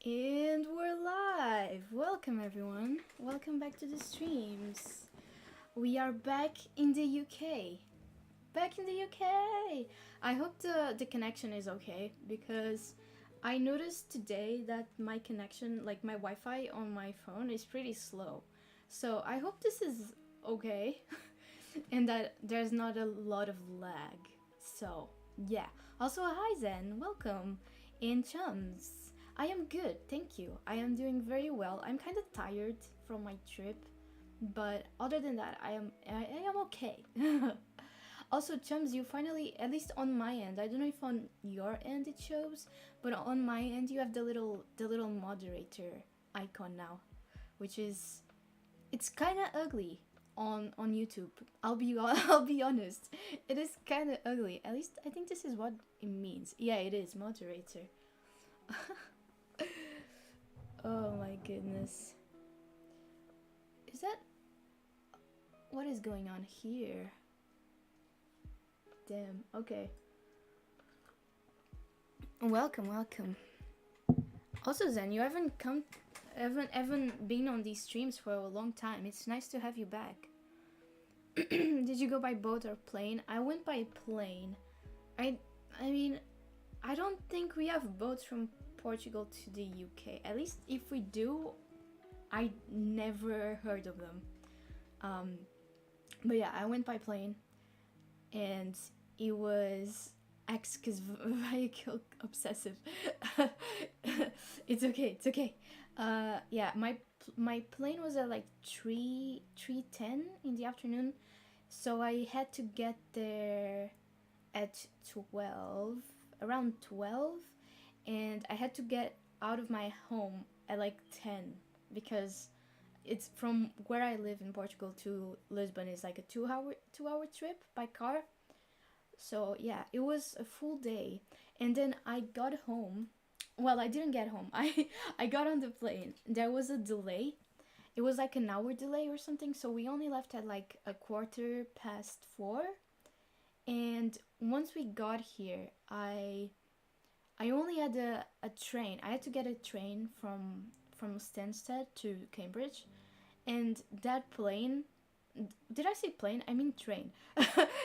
And we're live! Welcome everyone. Welcome back to the streams. We are back in the UK. Back in the UK! I hope the connection is okay because I noticed today that my connection, like my Wi-Fi on my phone is pretty slow. So I hope this is okay and that there's not a lot of lag. So yeah. Also, hi Zen, welcome. And Chums. I am good, thank you. I am doing very well. I'm kind of tired from my trip, but other than that, I am okay. Also, Chums, you finally, at least on my end, I don't know if on your end it shows, but on my end you have the little moderator icon now, which is it's kind of ugly on YouTube. I'll be honest. It is kind of ugly. At least I think this is what it means. Yeah, it is moderator. Oh my goodness. Is that what is going on here? Damn. Okay. Welcome, welcome. Also, Zen, you haven't been on these streams for a long time. It's nice to have you back. Did you go by boat or plane? I went by plane. I mean, I don't think we have boats from Portugal to the UK. At least if we do, I never heard of them. But yeah, I went by plane, and it was X because vehicle obsessive. It's okay. It's okay. Yeah, my plane was at like 3:10 in the afternoon, so I had to get there at 12, around 12, and I had to get out of my home at like 10 because it's from where I live in Portugal to Lisbon is like a 2 hour trip by car. So yeah, it was a full day. And then I got home. Well, I didn't get home. I got on the plane. There was a delay. It was like an hour delay or something, so we only left at like a quarter past 4. And once we got here, I only had a train. I had to get a train from Stansted to Cambridge, and that plane, did I say plane? I mean train.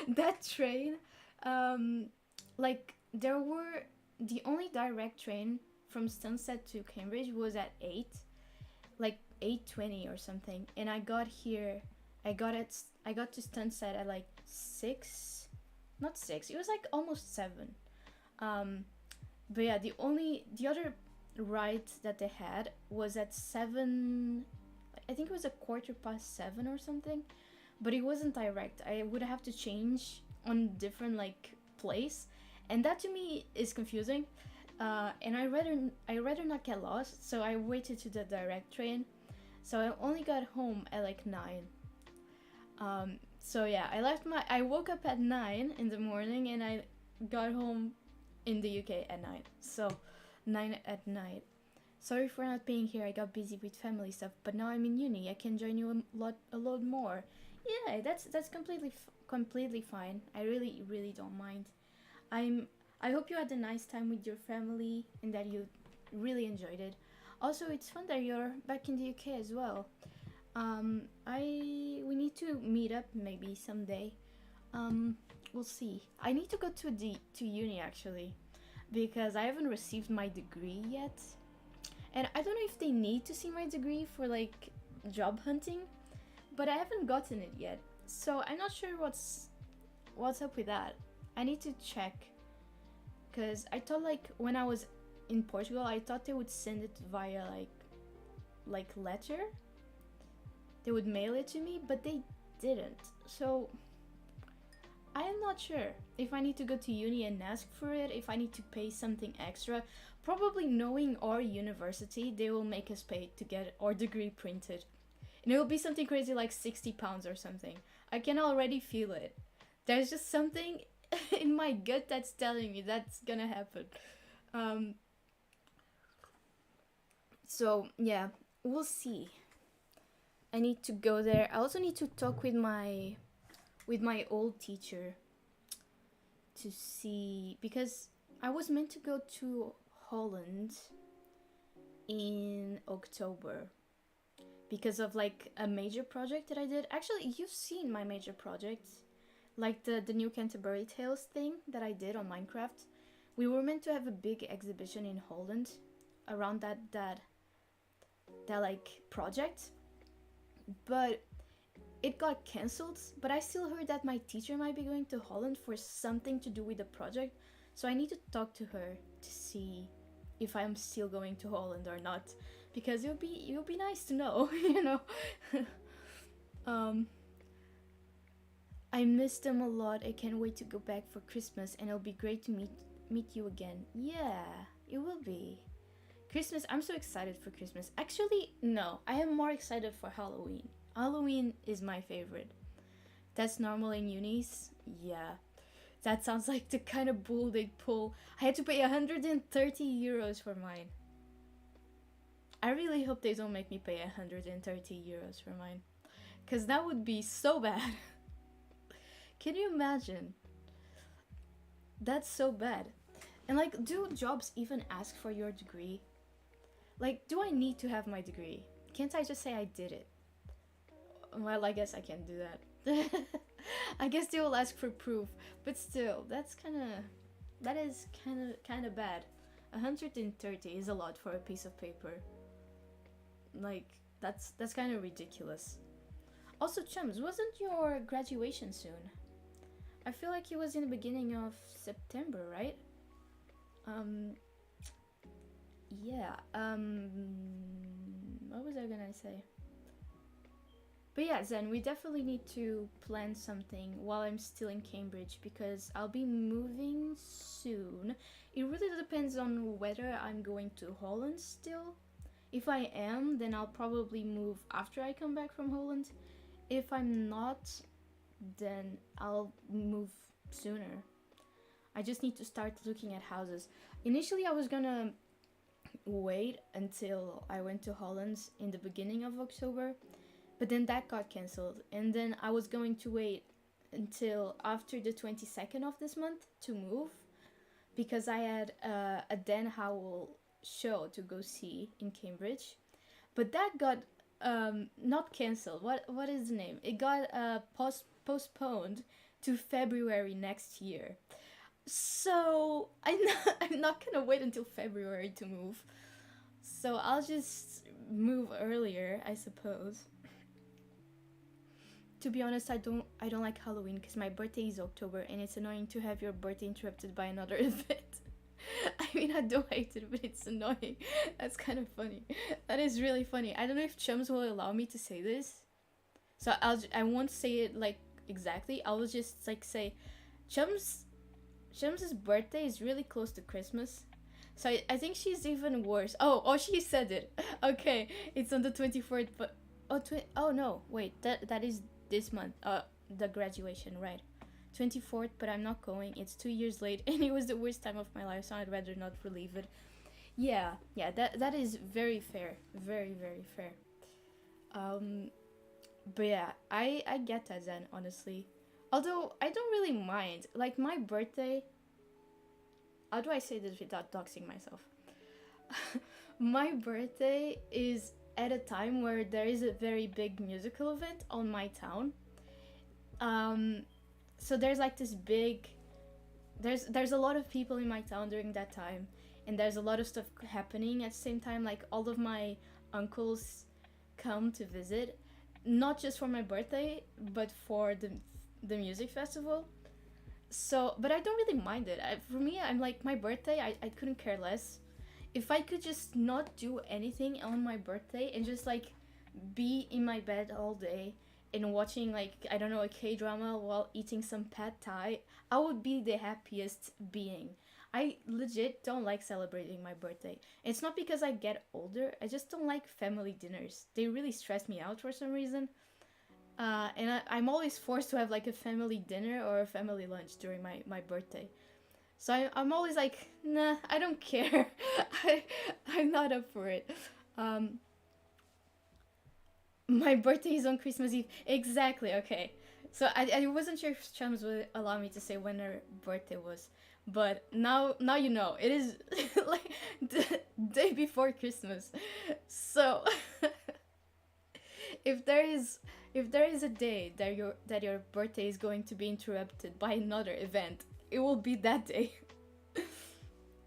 That train, um, like there were the only direct train from Stansted to Cambridge was at 8, like 8:20 or something, and I got here. I got to Stansted at like 6, not 6. It was like almost 7. Um, but yeah, the other ride that they had was at 7. I think it was a quarter past 7 or something, but it wasn't direct. I would have to change on different like place, and that to me is confusing. And I rather not get lost, so I waited to the direct train. So I only got home at like 9. So yeah, I woke up at 9 in the morning, and I got home in the UK at 9. So 9 at night. Sorry for not being here. I got busy with family stuff, but now I'm in uni. I can join you a lot more. Yeah, that's completely fine. I really don't mind. I'm I hope you had a nice time with your family and that you really enjoyed it. Also, it's fun that you're back in the UK as well. I we need to meet up maybe someday. We'll see. I need to go to uni actually, because I haven't received my degree yet, and I don't know if they need to see my degree for like job hunting, but I haven't gotten it yet. So I'm not sure what's up with that. I need to check, because I thought like when I was in Portugal, I thought they would send it via like letter. They would mail it to me, but they didn't. So I am not sure if I need to go to uni and ask for it, if I need to pay something extra. Probably knowing our university, they will make us pay to get our degree printed. And it will be something crazy like £60 or something. I can already feel it. There's just something in my gut that's telling me that's gonna happen. Um, so yeah, we'll see. I need to go there. I also need to talk with my old teacher to see, because I was meant to go to Holland in October because of like a major project that I did. Actually, you've seen my major project, like the new Canterbury Tales thing that I did on Minecraft. We were meant to have a big exhibition in Holland around that like project, but it got cancelled. But I still heard that my teacher might be going to Holland for something to do with the project, so I need to talk to her to see if I'm still going to Holland or not, because it would be nice to know, you know. um I miss them a lot. I can't wait to go back for Christmas, and it'll be great to meet you again. Yeah, it will be. Christmas, I'm so excited for Christmas. Actually, no, I am more excited for Halloween. Halloween is my favorite. That's normal in unis? Yeah. That sounds like the kind of bull they'd pull. I had to pay 130 euros for mine. I really hope they don't make me pay 130 euros for mine, because that would be so bad. Can you imagine? That's so bad. And like, do jobs even ask for your degree? Like, do I need to have my degree? Can't I just say I did it? Well, I guess I can't do that. I guess they will ask for proof, but still, that is kind of bad. 130 is a lot for a piece of paper. Like, that's kind of ridiculous. Also, Chums, wasn't your graduation soon? I feel like it was in the beginning of September, right? Yeah. What was I gonna say? But yeah, Zen, we definitely need to plan something while I'm still in Cambridge, because I'll be moving soon. It really depends on whether I'm going to Holland still. If I am, then I'll probably move after I come back from Holland. If I'm not, then I'll move sooner. I just need to start looking at houses. Initially, I was gonna wait until I went to Holland in the beginning of October, but then that got cancelled. And then I was going to wait until after the 22nd of this month to move because I had a Dan Howell show to go see in Cambridge. But that got not cancelled. What is the name? It got postponed to February next year. So I'm not gonna wait until February to move. So I'll just move earlier, I suppose. To be honest, I don't like Halloween because my birthday is October and it's annoying to have your birthday interrupted by another event. I mean, I don't hate it, but it's annoying. That's kind of funny. That is really funny. I don't know if Chums will allow me to say this, so I won't say it like exactly. I will just like say, Chums's birthday is really close to Christmas. So I think she's even worse. Oh, she said it. Okay, it's on the 24th, but oh no, wait, that is this month. The graduation, right? 24th, but I'm not going. It's 2 years late, and it was the worst time of my life, so I'd rather not relive it. Yeah, that is very fair, very very fair. Um, but yeah, I get that then, honestly. Although I don't really mind. Like my birthday. How do I say this without doxing myself? My birthday is at a time where there is a very big musical event on my town. Um, so there's like this big, there's a lot of people in my town during that time, and there's a lot of stuff happening at the same time. Like all of my uncles come to visit, not just for my birthday, but for the music festival. So, but I don't really mind it. For me, I'm like, my birthday, I couldn't care less. If I could just not do anything on my birthday and just like be in my bed all day and watching like, I don't know, a K-drama while eating some pad thai, I would be the happiest being. I legit don't like celebrating my birthday. It's not because I get older, I just don't like family dinners. They really stress me out for some reason. And I'm always forced to have like a family dinner or a family lunch during my birthday. So I'm always like, nah, I don't care. I'm not up for it. Um, my birthday is on Christmas Eve. Exactly, okay. So I wasn't sure if Chums would allow me to say when her birthday was. But now you know. It is like the day before Christmas. So if there is a day that your birthday is going to be interrupted by another event, it will be that day.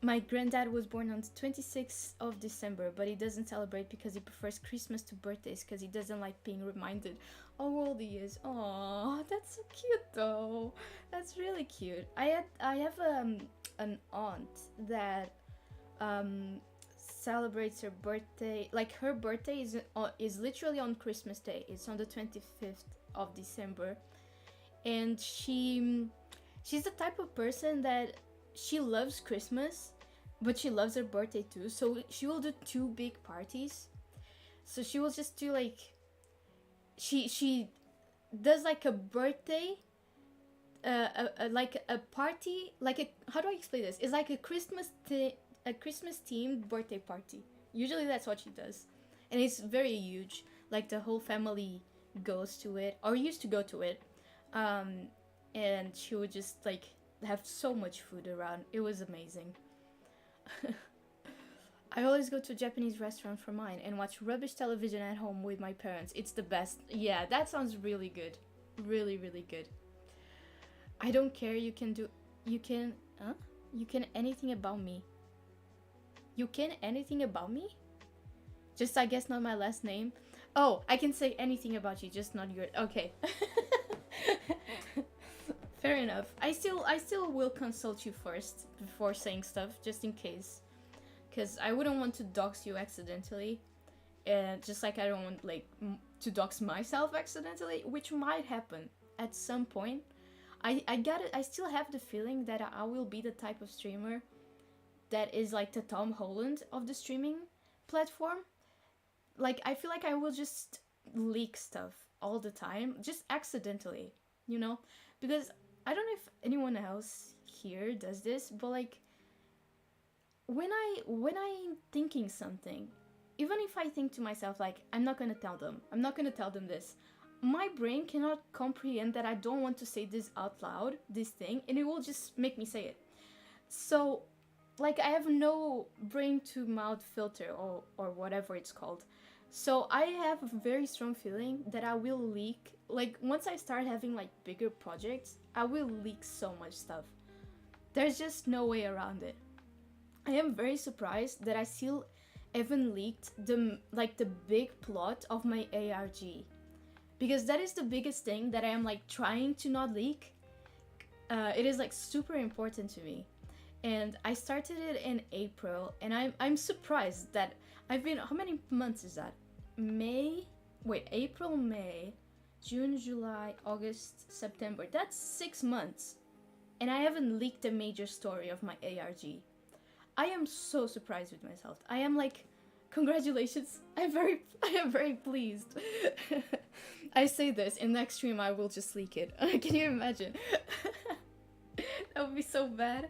My granddad was born on the 26th of December, but he doesn't celebrate because he prefers Christmas to birthdays because he doesn't like being reminded how old he is. Aww, that's so cute though. That's really cute. I have an aunt that celebrates her birthday. Like her birthday is literally on Christmas Day. It's on the 25th of December, and she's the type of person that she loves Christmas, but she loves her birthday too. So she will do two big parties. So she will just do like she does like a birthday, like a party, like a, how do I explain this? It's like a Christmas themed birthday party. Usually that's what she does, and it's very huge. Like the whole family goes to it or used to go to it, and she would just like have so much food around. It was amazing. I always go to a Japanese restaurant for mine and watch rubbish television at home with my parents. It's the best. Yeah, that sounds really good. Really, really good. I don't care. You can anything about me. You can anything about me? Just, I guess, not my last name. Oh, I can say anything about you, just not your. Okay. Fair enough. I still will consult you first before saying stuff, just in case, because I wouldn't want to dox you accidentally, and just like I don't want like to dox myself accidentally, which might happen at some point. I got it. I still have the feeling that I will be the type of streamer that is like the Tom Holland of the streaming platform. like I feel like I will just leak stuff all the time, just accidentally, you know? Because I don't know if anyone else here does this, but like when I'm thinking something, even if I think to myself like I'm not gonna tell them this, my brain cannot comprehend that I don't want to say this out loud, this thing, and it will just make me say it. So like I have no brain to mouth filter or whatever it's called. So I have a very strong feeling that I will leak. Like once I start having like bigger projects, I will leak so much stuff. There's just no way around it. I am very surprised that I still haven't leaked the big plot of my ARG, because that is the biggest thing that I am like trying to not leak. It is like super important to me, and I started it in April, and I'm surprised that I've been, how many months is that? April, May, June, July, August, September. That's 6 months, and I haven't leaked a major story of my ARG. I am so surprised with myself. I am like, congratulations. I am very pleased. I say this in next stream I will just leak it. Can you imagine? That would be so bad.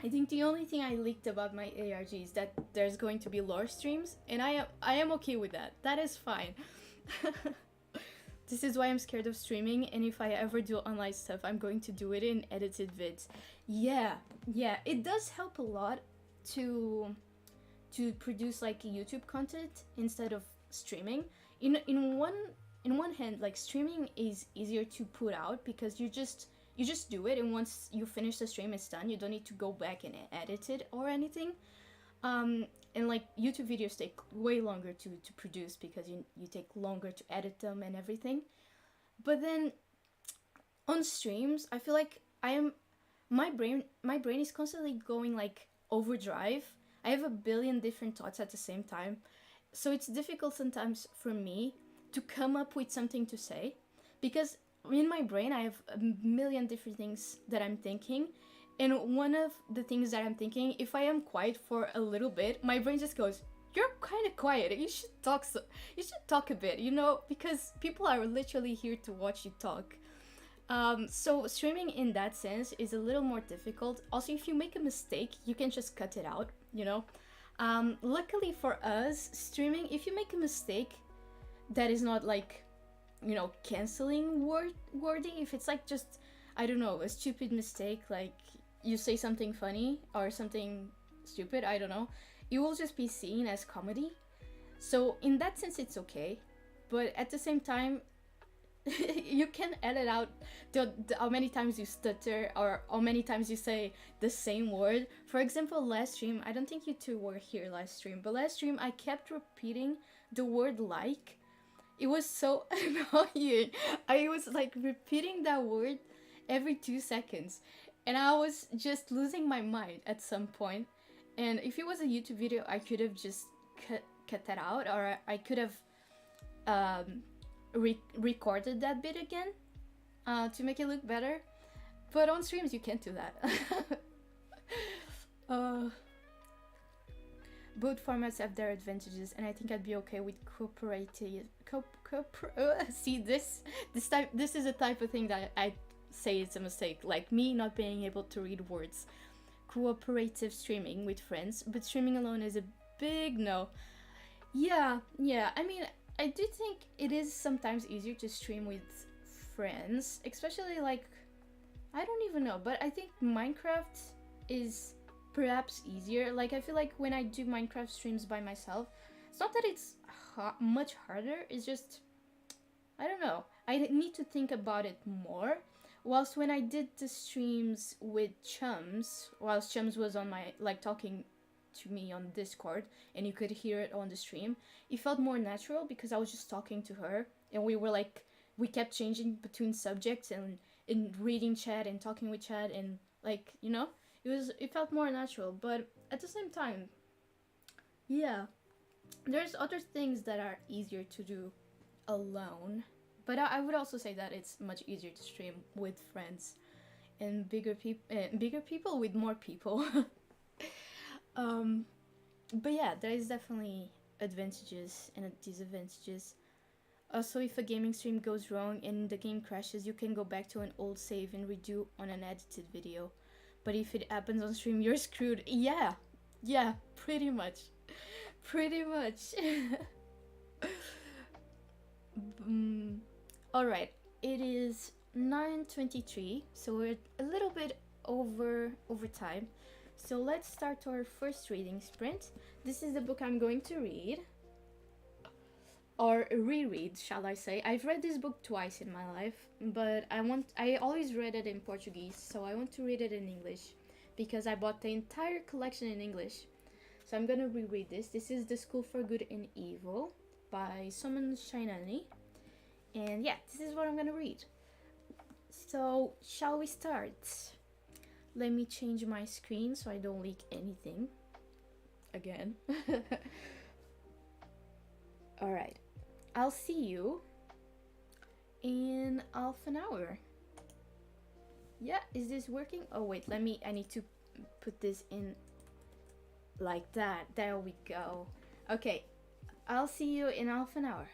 I think the only thing I leaked about my ARG is that there's going to be lore streams, and I am okay with that. That is fine. This is why I'm scared of streaming, and if I ever do online stuff, I'm going to do it in edited vids. Yeah, it does help a lot to produce like YouTube content instead of streaming. In one hand, like streaming is easier to put out because you just do it, and once you finish the stream, it's done. You don't need to go back and edit it or anything. And like YouTube videos take way longer to produce because you take longer to edit them and everything. But then on streams, I feel like my brain is constantly going like overdrive. I have a billion different thoughts at the same time. So it's difficult sometimes for me to come up with something to say, because in my brain I have a million different things that I'm thinking. And one of the things that I'm thinking, if I am quiet for a little bit, my brain just goes, "You're kind of quiet. You should talk. You should talk a bit, you know, because people are literally here to watch you talk." So streaming in that sense is a little more difficult. Also, if you make a mistake, you can just cut it out, you know. Luckily for us, streaming, if you make a mistake that is not like, you know, canceling worthy, if it's like just, I don't know, a stupid mistake, like you say something funny or something stupid, I don't know, it will just be seen as comedy. So in that sense, it's okay. But at the same time, you can edit out how many times you stutter or how many times you say the same word. For example, last stream, I don't think you two were here last stream, but last stream I kept repeating the word like. It was so annoying. I was like repeating that word every 2 seconds, and I was just losing my mind at some point. And if it was a YouTube video, I could have just cut that out, or I could have recorded that bit again to make it look better. But on streams, you can't do that. Both formats have their advantages, and I think I'd be okay with cooperative. See, this is a type of thing that I say it's a mistake, like me not being able to read words. Cooperative streaming with friends, but streaming alone is a big no. Yeah. I mean, I do think it is sometimes easier to stream with friends, especially like, I don't even know, but I think Minecraft is perhaps easier. Like, I feel like when I do Minecraft streams by myself, it's not that it's much harder, it's just, I don't know, I need to think about it more. Whilst when I did the streams with Chums, whilst Chums was on my, like, talking to me on Discord, and you could hear it on the stream, it felt more natural because I was just talking to her, and we kept changing between subjects and reading chat and talking with chat, and like, you know, it felt more natural. But at the same time, yeah, there's other things that are easier to do alone, but I would also say that it's much easier to stream with friends and bigger people with more people. But yeah, there is definitely advantages and disadvantages. Also, if a gaming stream goes wrong and the game crashes, you can go back to an old save and redo on an edited video. But if it happens on stream, you're screwed. Yeah, yeah, pretty much. Pretty much. mm, Alright, it is 9:23, so we're a little bit over time. So let's start our first reading sprint. This is the book I'm going to read, or reread, shall I say. I've read this book twice in my life, but I always read it in Portuguese, so I want to read it in English because I bought the entire collection in English. So I'm gonna reread this. This is The School for Good and Evil by Suman Shainani. And yeah, this is what I'm gonna read. So, shall we start? Let me change my screen so I don't leak anything. Again. Alright. I'll see you in half an hour. Yeah, is this working? Oh wait, I need to put this in like that. There we go. Okay, I'll see you in half an hour.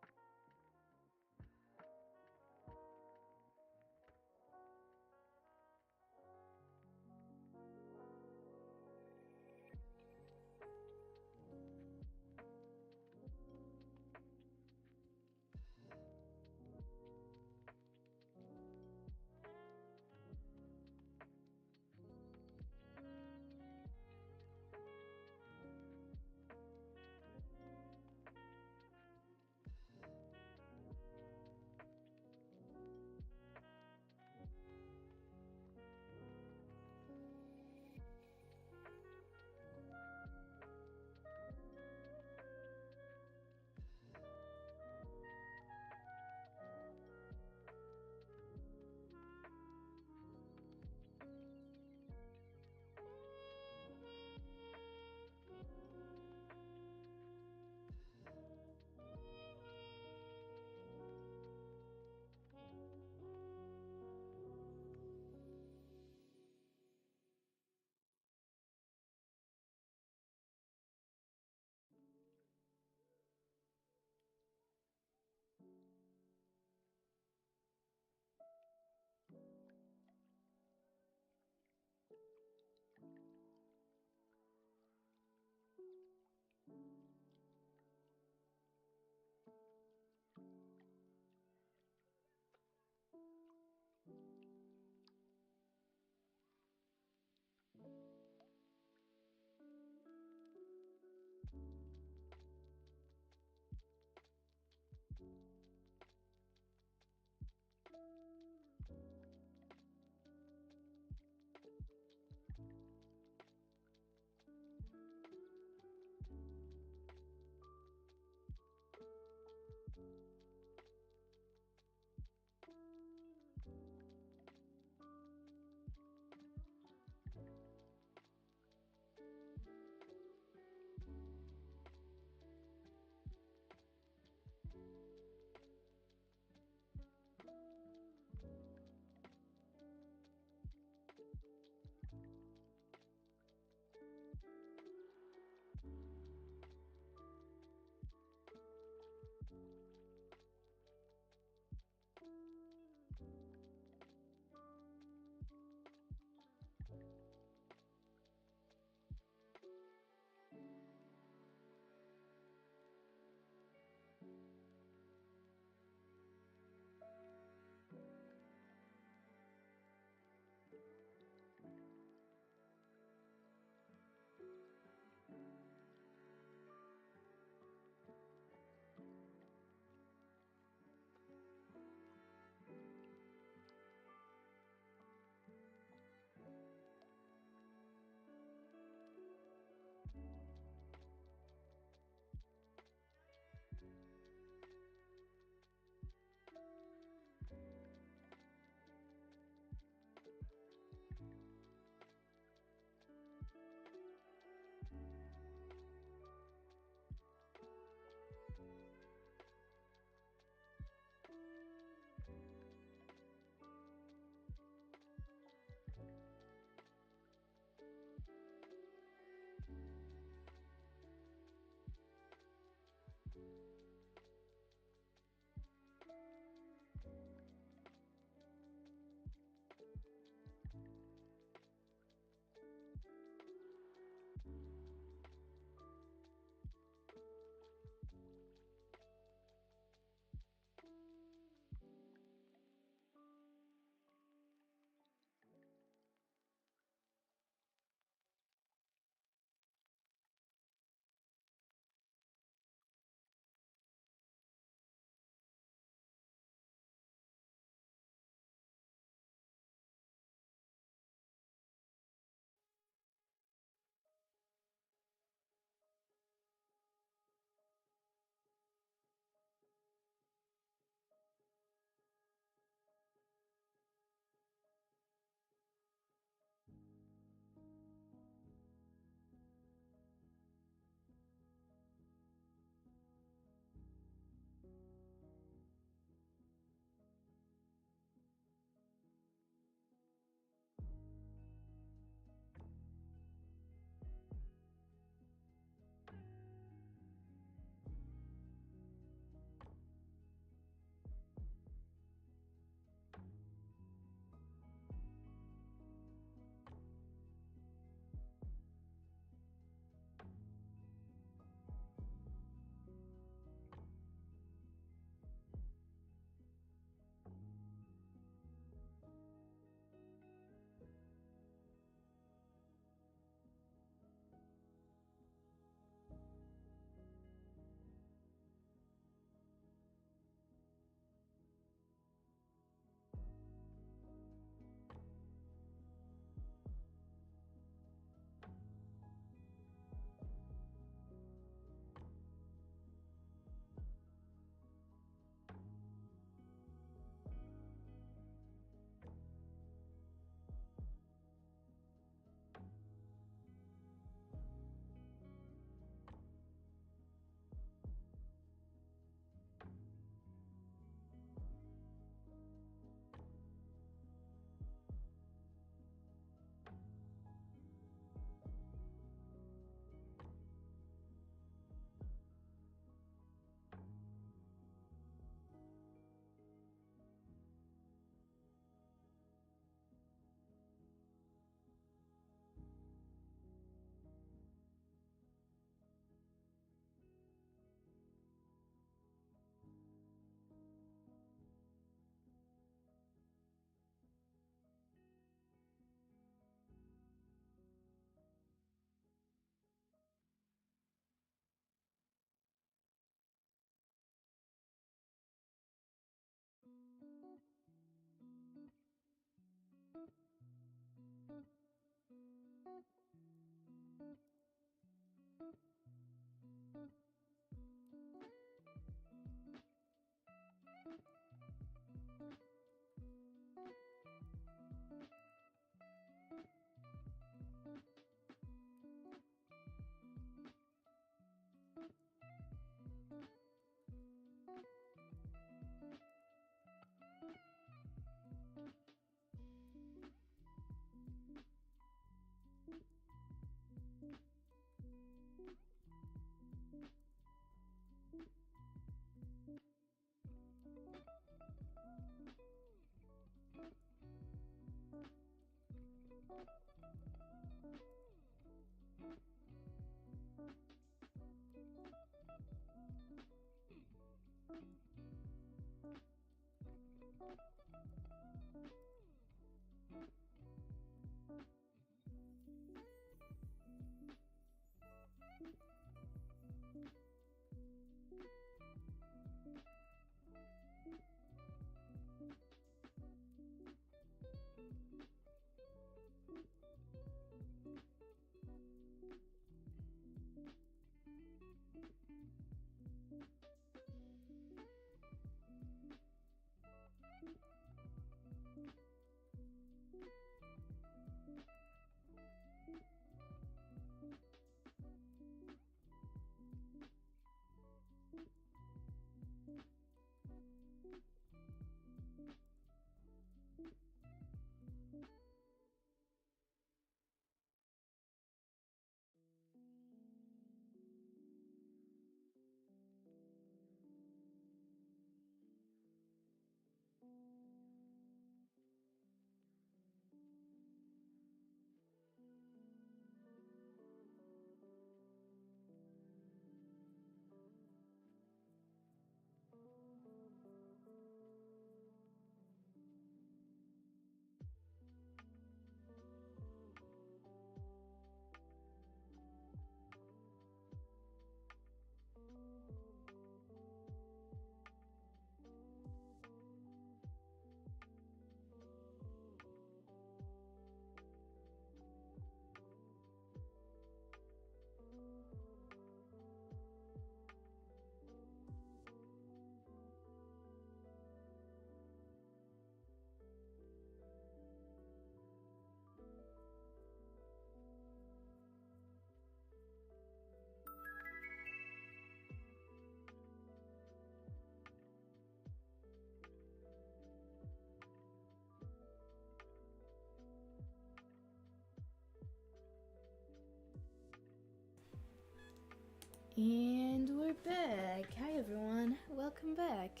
And we're back. Hi everyone, welcome back.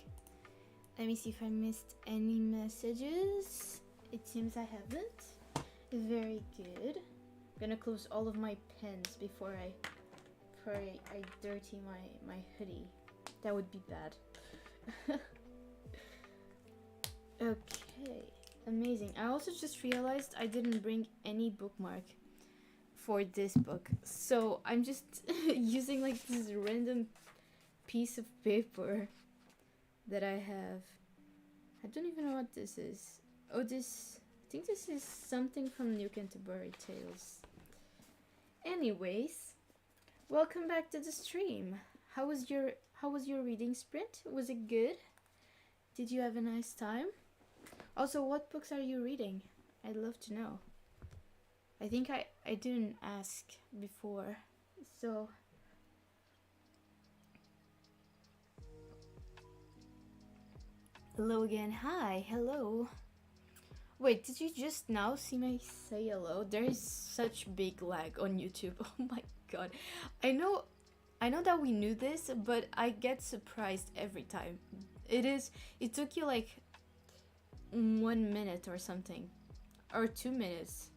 Let me see if I missed any messages. It seems I haven't. Very good. I'm gonna close all of my pens before I dirty my hoodie. That would be bad. Okay, amazing. I also just realized I didn't bring any bookmark for this book, so I'm just using like this random piece of paper that I have. I don't even know what this is. Oh, this, I think this is something from New Canterbury Tales. Anyways, welcome back to the stream. How was your reading sprint? Was it good? Did you have a nice time? Also, what books are you reading? I'd love to know. I think I didn't ask before, so hello again. Hi, hello. Wait, did you just now see me say hello? There is such big lag on YouTube. Oh my god. I know that we knew this, but I get surprised every time. It took you like 1 minute or something, or 2 minutes.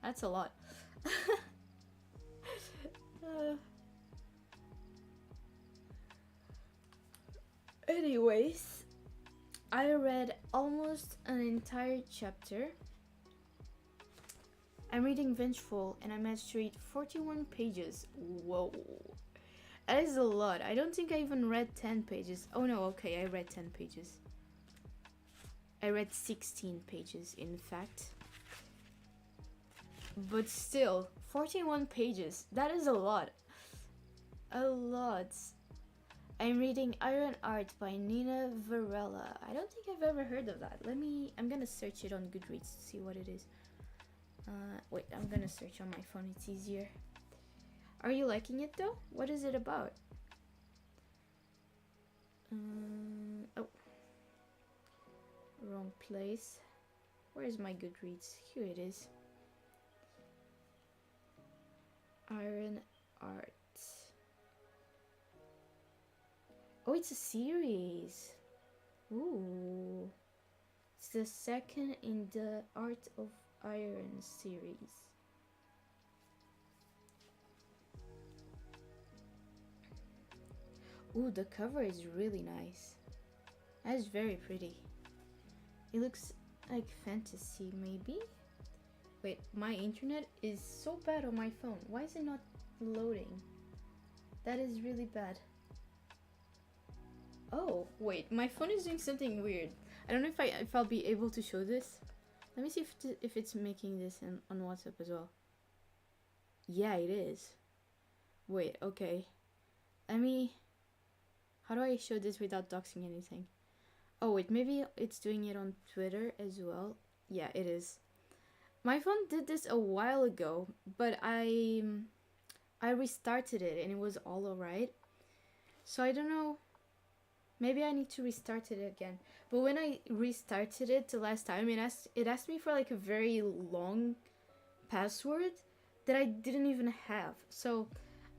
That's a lot. Anyways, I read almost an entire chapter. I'm reading Vengeful and I managed to read 41 pages. Whoa. That is a lot. I don't think I even read 10 pages. Oh no, okay, I read 10 pages. I read 16 pages, in fact. But still, 41 pages. That is a lot. A lot. I'm reading Iron Art by Nina Varela. I don't think I've ever heard of that. I'm gonna search it on Goodreads to see what it is. Wait, I'm gonna search on my phone, it's easier. Are you liking it though? What is it about? Oh. Wrong place. Where is my Goodreads? Here it is. Iron Art. Oh, it's a series. Ooh. It's the second in the Art of Iron series. Ooh, the cover is really nice. That is very pretty. It looks like fantasy, maybe? Wait, my internet is so bad on my phone. Why is it not loading? That is really bad. Oh, wait, my phone is doing something weird. I don't know if I'll be able to show this. Let me see if it's making this on WhatsApp as well. Yeah, it is. Wait, okay. How do I show this without doxing anything? Oh wait, maybe it's doing it on Twitter as well. Yeah, it is. My phone did this a while ago, but I restarted it and it was all alright. So I don't know. Maybe I need to restart it again. But when I restarted it the last time, it asked me for like a very long password that I didn't even have. So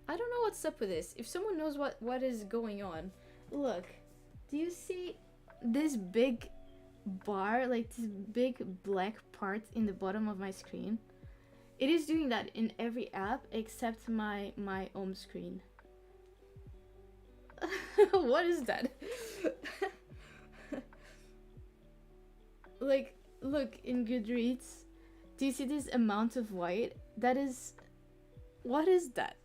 I don't know what's up with this. If someone knows what is going on, look. Do you see this big bar, like this big black part in the bottom of my screen? It is doing that in every app except my home screen. What is that? Like, look in Goodreads. Do you see this amount of white? That is... What is that?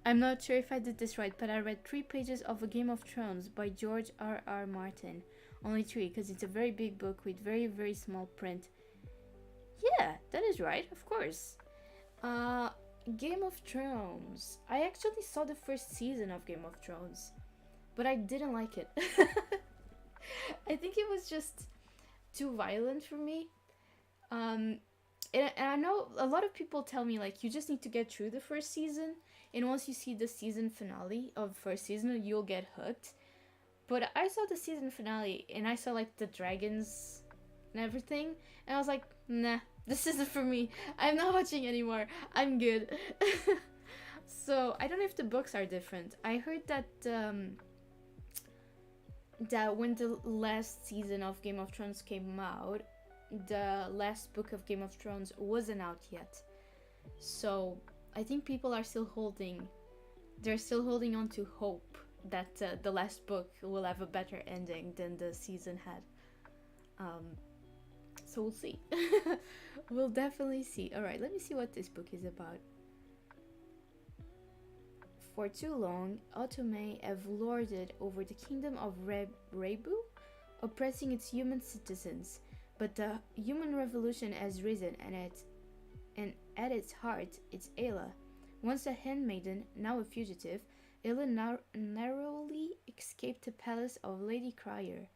I'm not sure if I did this right, but I read 3 pages of A Game of Thrones by George R.R. Martin. Only 3, because it's a very big book with very, very small print. Yeah, that is right, of course. Game of Thrones. I actually saw the first season of Game of Thrones, but I didn't like it. I think it was just too violent for me. And I know a lot of people tell me like you just need to get through the first season, and once you see the season finale of first season, you'll get hooked. But I saw the season finale and I saw like the dragons and everything, and I was like, nah, this isn't for me. I'm not watching anymore. I'm good. So I don't know if the books are different. I heard that that when the last season of Game of Thrones came out, the last book of Game of Thrones wasn't out yet. So I think people are still holding, they're still holding on to hope that the last book will have a better ending than the season had. So we'll see. We'll definitely see. All right, let me see what this book is about. For too long, Otome have lorded over the kingdom of Rebu, oppressing its human citizens. But the human revolution has risen, and at its heart, it's Ayla. Once a handmaiden, now a fugitive, Ayla narrowly escaped the palace of Lady Crier.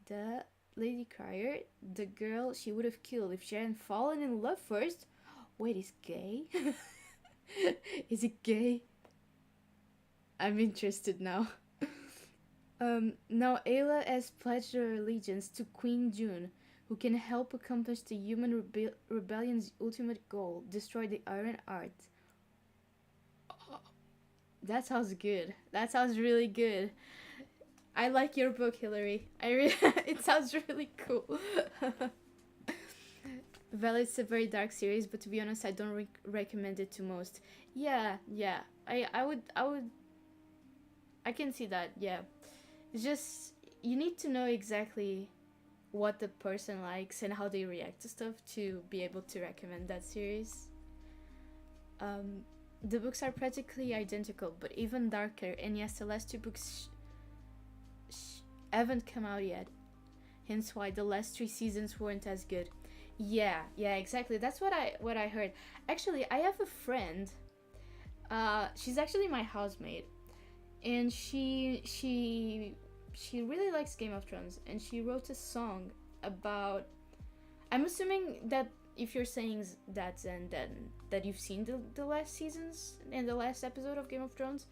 The Lady Crier, the girl she would have killed if she hadn't fallen in love first. Wait, is gay? Is it gay? I'm interested now. Now Ayla has pledged her allegiance to Queen June, who can help accomplish the human rebellion's ultimate goal, destroy the Iron Art. That sounds good. That sounds really good. I like your book, Hillary. It sounds really cool. Well, it's a very dark series, but to be honest, I don't recommend it to most. Yeah. I can see that. Yeah, it's just you need to know exactly what the person likes and how they react to stuff to be able to recommend that series. The books are practically identical, but even darker. And yes, the last two books haven't come out yet, hence why the last 3 seasons weren't as good. Yeah, exactly. That's what I heard. Actually, I have a friend. She's actually my housemate, and she really likes Game of Thrones, and she wrote a song about. I'm assuming that if you're saying that, then that you've seen the last seasons and the last episode of Game of Thrones.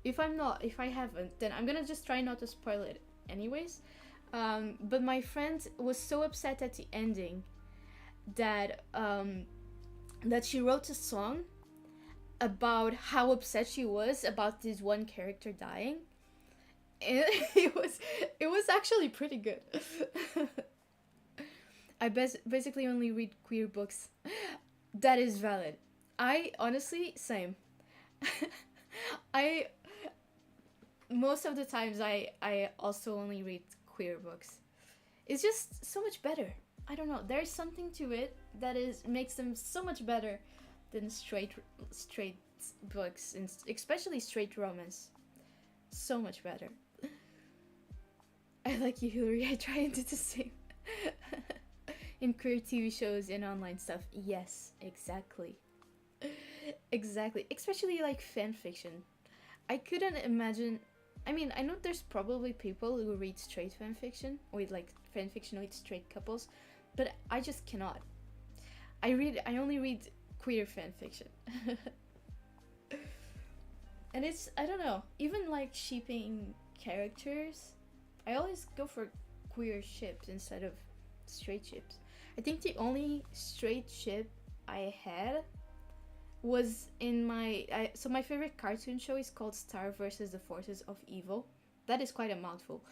If I haven't, then I'm gonna just try not to spoil it anyways. But my friend was so upset at the ending that that she wrote a song about how upset she was about this one character dying. And it was actually pretty good. I basically only read queer books. That is valid. I honestly, same. I most of the times I also only read queer books. It's just so much better. I don't know. There's something to it that makes them so much better than straight books, and especially straight romance. So much better. I like you, Hillary. I try and do the same. In queer TV shows and online stuff. Yes, exactly. Exactly. Especially like fan fiction. I couldn't imagine. I mean, I know there's probably people who read straight fan fiction with like fan fiction with straight couples, but I just cannot. I only read queer fan fiction. And it's, I don't know, even like shipping characters, I always go for queer ships instead of straight ships. I think the only straight ship I had was in so my favorite cartoon show is called Star versus the Forces of Evil. That is quite a mouthful.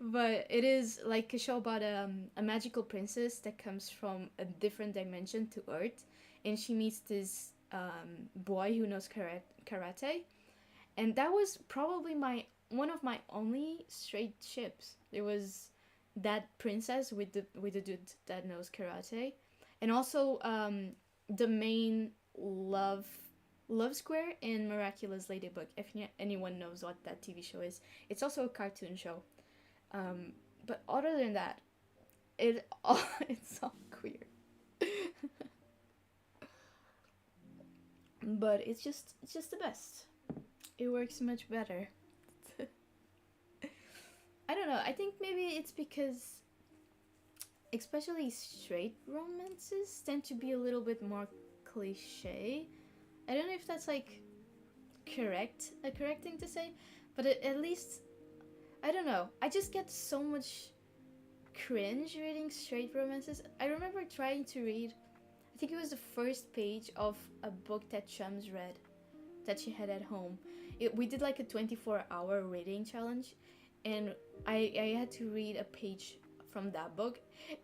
But it is like a show about a magical princess that comes from a different dimension to Earth, and she meets this boy who knows karate. And that was probably one of my only straight ships. It was that princess with the dude that knows karate, and also the main love square in Miraculous Ladybug. If anyone knows what that TV show is, it's also a cartoon show. But other than that, it's all queer. But it's just the best. It works much better. I don't know. I think maybe it's because especially straight romances tend to be a little bit more cliche. I don't know if that's like a correct thing to say, but at least I don't know. I just get so much cringe reading straight romances. I remember trying to read I think it was the first page of a book that Chums read that she had at home. We did like a 24-hour reading challenge, and I had to read a page from that book,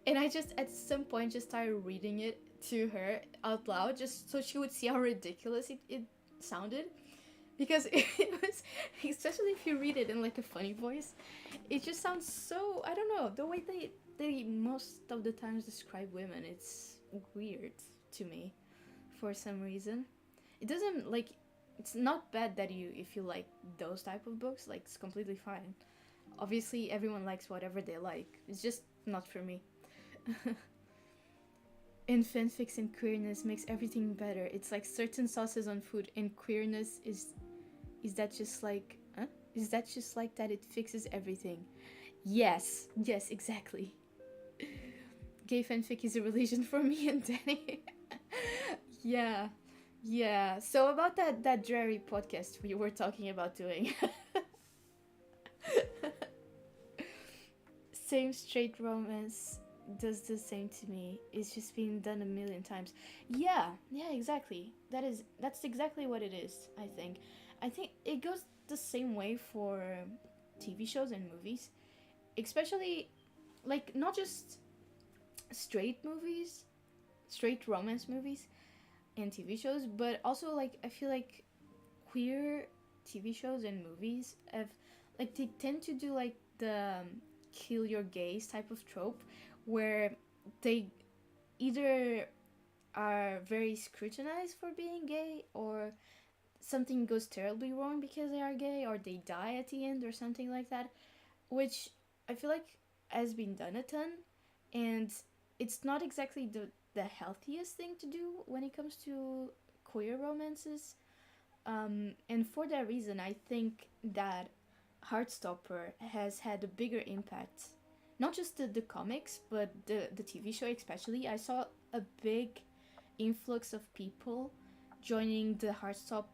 and I just at some point just started reading it to her out loud just so she would see how ridiculous it sounded, because it was, especially if you read it in like a funny voice, it just sounds so, I don't know, the way they most of the times describe women, it's weird to me for some reason. It doesn't like, it's not bad that you, if you like those type of books, like it's completely fine. Obviously everyone likes whatever they like, it's just not for me. And fanfics and queerness makes everything better. It's like certain sauces on food, and queerness is that just like, huh? Is that just like that it fixes everything? Yes, yes, exactly. Gay fanfic is a religion for me and Danny. Yeah, yeah. So about that dreary podcast we were talking about doing. Same straight romance does the same to me. It's just been done a million times. Yeah, yeah, exactly. That's exactly what it is, I think. I think it goes the same way for TV shows and movies. Especially like not just straight movies, straight romance movies and TV shows, but also like I feel like queer TV shows and movies have, like, they tend to do like the kill your gays type of trope, where they either are very scrutinized for being gay, or something goes terribly wrong because they are gay, or they die at the end or something like that, which I feel like has been done a ton, and it's not exactly the healthiest thing to do when it comes to queer romances. And for that reason, I think that Heartstopper has had a bigger impact. Not just the comics, but the TV show especially. I saw a big influx of people joining the Heartstop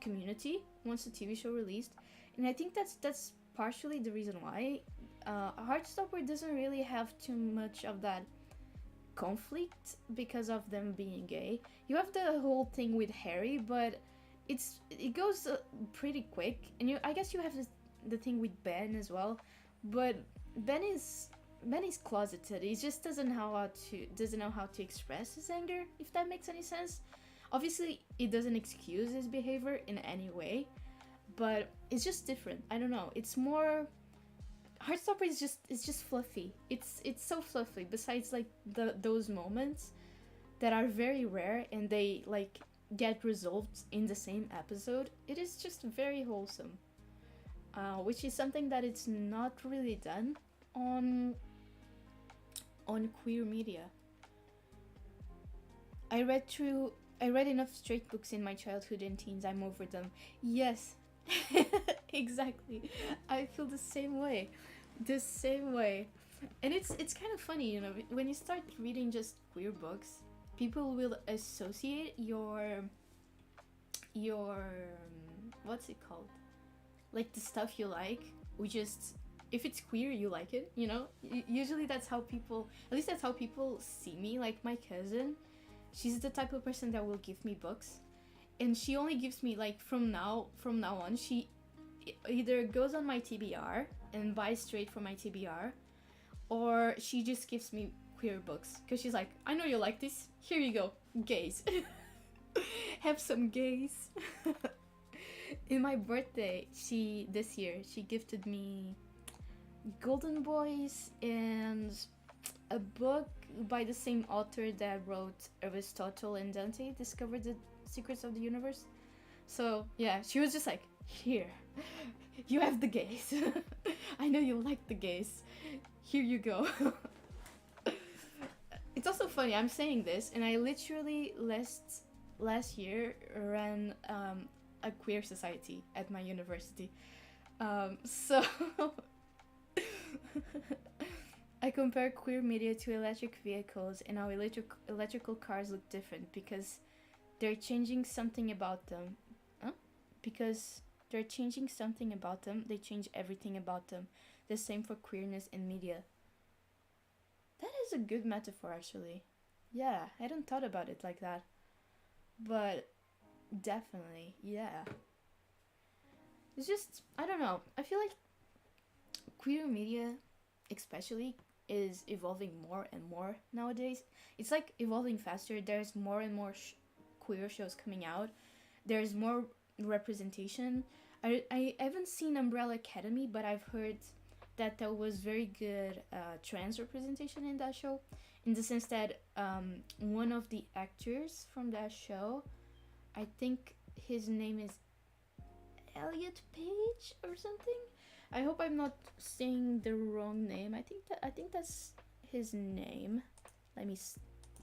community once the TV show released. And I think that's partially the reason why Heartstopper doesn't really have too much of that conflict because of them being gay. You have the whole thing with Harry, but it goes pretty quick, and I guess you have the thing with Ben as well, but Ben is Ben is closeted. He just doesn't know how to express his anger, if that makes any sense. Obviously, it doesn't excuse his behavior in any way, but it's just different. I don't know. It's more Heartstopper is just fluffy. It's so fluffy. Besides like those moments that are very rare and they like get resolved in the same episode, it is just very wholesome. Which is something that it's not really done on queer media. I read through I read enough straight books in my childhood and teens. I'm over them. Yes. Exactly. I feel the same way. The same way. And it's kind of funny, you know, when you start reading just queer books, people will associate your what's it called? Like the stuff you like, we just, if it's queer you like it, you know. Usually that's how people, at least that's how people see me. Like my cousin, she's the type of person that will give me books, and she only gives me like from now on, she either goes on my TBR and buys straight from my TBR, or she just gives me queer books because she's like, I know you like this, here you go, gays. Have some gays. In my birthday, this year she gifted me Golden Boys and a book by the same author that wrote Aristotle and Dante Discovered the Secrets of the Universe. So yeah, she was just like, here, you have the gays. I know you like the gays, here you go. It's also funny, I'm saying this, and I literally last year ran a queer society at my university. So I compare queer media to electric vehicles and how electrical cars look different because they're changing something about them. Huh? Because they're changing something about them, they change everything about them. The same for queerness and media. That is a good metaphor, actually. Yeah, I hadn't thought about it like that. But definitely, yeah. It's just, I don't know. I feel like queer media, especially, is evolving more and more nowadays. It's like evolving faster. There's more and more queer shows coming out. There's more representation. I haven't seen Umbrella Academy, but I've heard that there was very good trans representation in that show, in the sense that one of the actors from that show, I think his name is Elliot Page or something. I hope I'm not saying the wrong name. I think that's his name. Let me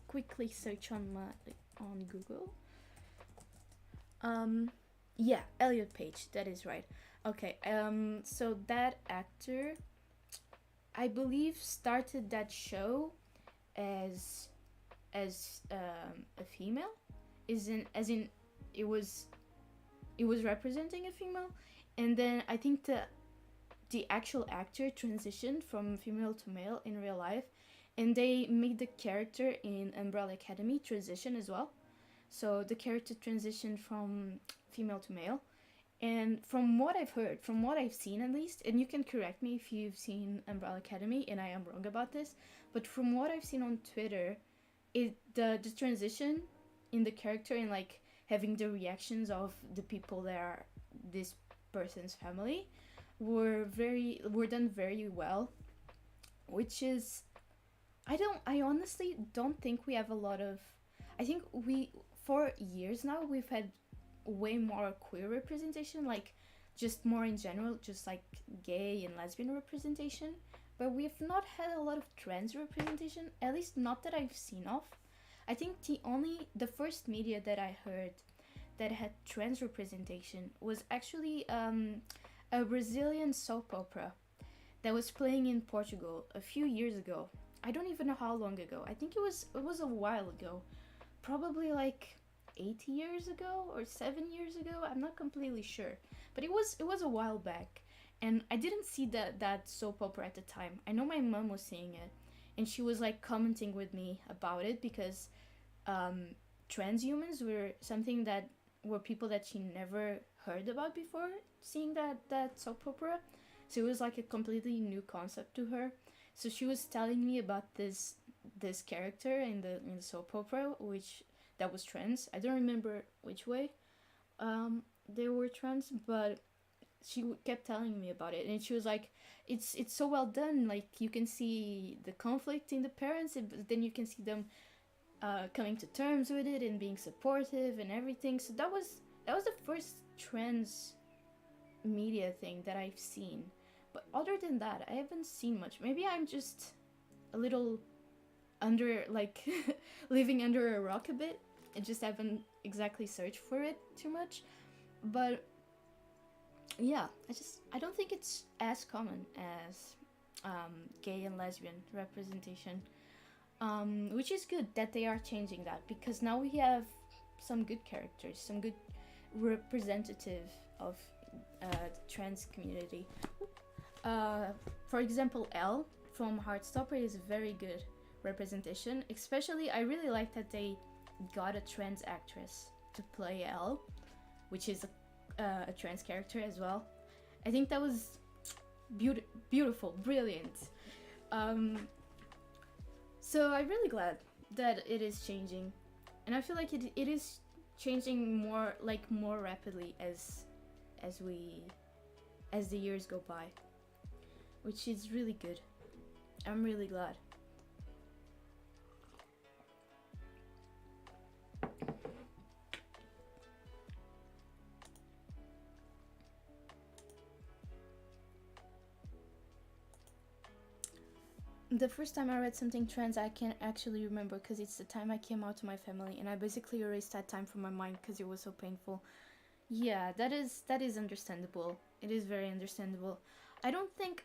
quickly search on Google. Um, yeah, Elliot Page. That is right. Okay. So that actor, I believe, started that show as a female. Isn't as in it was it was representing a female, and then I think the actual actor transitioned from female to male in real life, and they made the character in Umbrella Academy transition as well. So the character transitioned from female to male. And from what I've heard, from what I've seen at least, and you can correct me if you've seen Umbrella Academy and I am wrong about this, but from what I've seen on Twitter, the transition in the character and like having the reactions of the people that are this person's family were done very well, which is I honestly don't think we have a lot of. I think we for years now we've had way more queer representation, like just more in general, just like gay and lesbian representation. But we've not had a lot of trans representation, at least not that I've seen of. I think the first media that I heard that had trans representation was actually a Brazilian soap opera that was playing in Portugal a few years ago. I don't even know how long ago. I think it was a while ago, probably like 8 years ago or 7 years ago. I'm not completely sure, but it was a while back, and I didn't see that soap opera at the time. I know my mom was seeing it, and she was like commenting with me about it because um, transhumans were something that were people that she never heard about before seeing that soap opera. So it was like a completely new concept to her. So she was telling me about this character in the soap opera, which that was trans. I don't remember which way they were trans, but she kept telling me about it, and she was like, "It's so well done. Like you can see the conflict in the parents, but then you can see them coming to terms with it and being supportive and everything." So that was the first trans media thing that I've seen. But other than that, I haven't seen much. Maybe I'm just a little under like living under a rock a bit. I just haven't exactly searched for it too much. But yeah, I don't think it's as common as gay and lesbian representation. Which is good that they are changing that, because now we have some good characters, some good representative of the trans community. For example, Elle from Heartstopper is a very good representation. Especially, I really like that they got a trans actress to play Elle, which is a trans character as well. I think that was beautiful, brilliant. Um, so I'm really glad that it is changing, and I feel like it is changing more rapidly as we as the years go by, which is really good. I'm really glad. The first time I read something trans, I can't actually remember because it's the time I came out to my family, and I basically erased that time from my mind because it was so painful. Yeah, that is understandable. It is very understandable. I don't think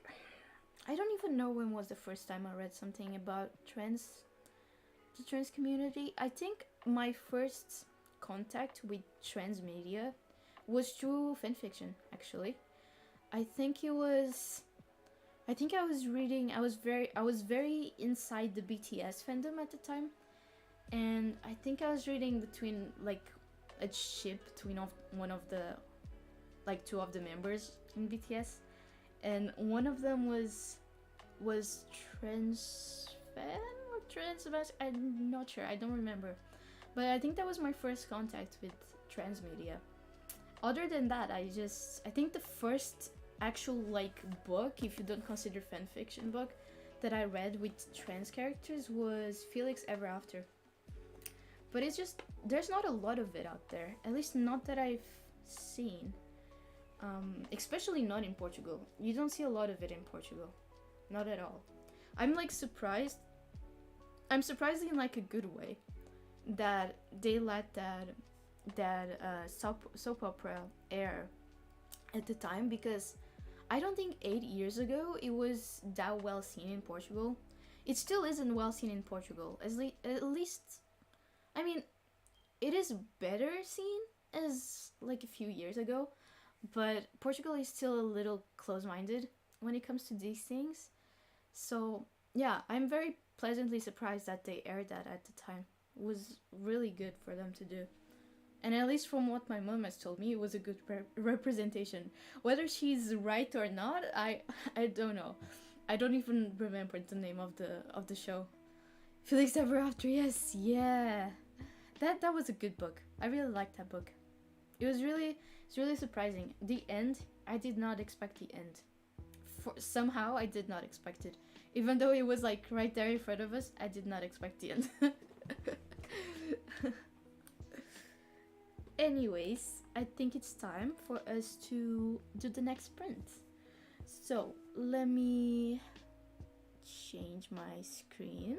I don't even know when was the first time I read something about the trans community. I think my first contact with trans media was through fanfiction, actually. I think it was I think I was reading. I was very inside the BTS fandom at the time, and I think I was reading between like a ship between one of the like two of the members in BTS, and one of them was trans fan or trans. I'm not sure. I don't remember, but I think that was my first contact with trans media. Other than that, I think the first actual like book, if you don't consider fan fiction book, that I read with trans characters was Felix Ever After. But it's just there's not a lot of it out there, at least not that I've seen. Especially not in Portugal. You don't see a lot of it in Portugal, not at all. I'm like surprised. I'm surprised in like a good way that they let soap opera air at the time, because I don't think 8 years ago it was that well seen in Portugal. It still isn't well seen in Portugal. At least, I mean, it is better seen as like a few years ago, but Portugal is still a little close-minded when it comes to these things. So yeah, I'm very pleasantly surprised that they aired that at the time. It was really good for them to do. And at least from what my mom has told me, it was a good representation. Whether she's right or not, I don't know. I don't even remember the name of the show. Felix Ever After, yes, yeah. That was a good book. I really liked that book. It's really surprising. The end, I did not expect the end. Somehow I did not expect it. Even though it was like right there in front of us, I did not expect the end. Anyways, I think it's time for us to do the next sprint. So let me change my screen.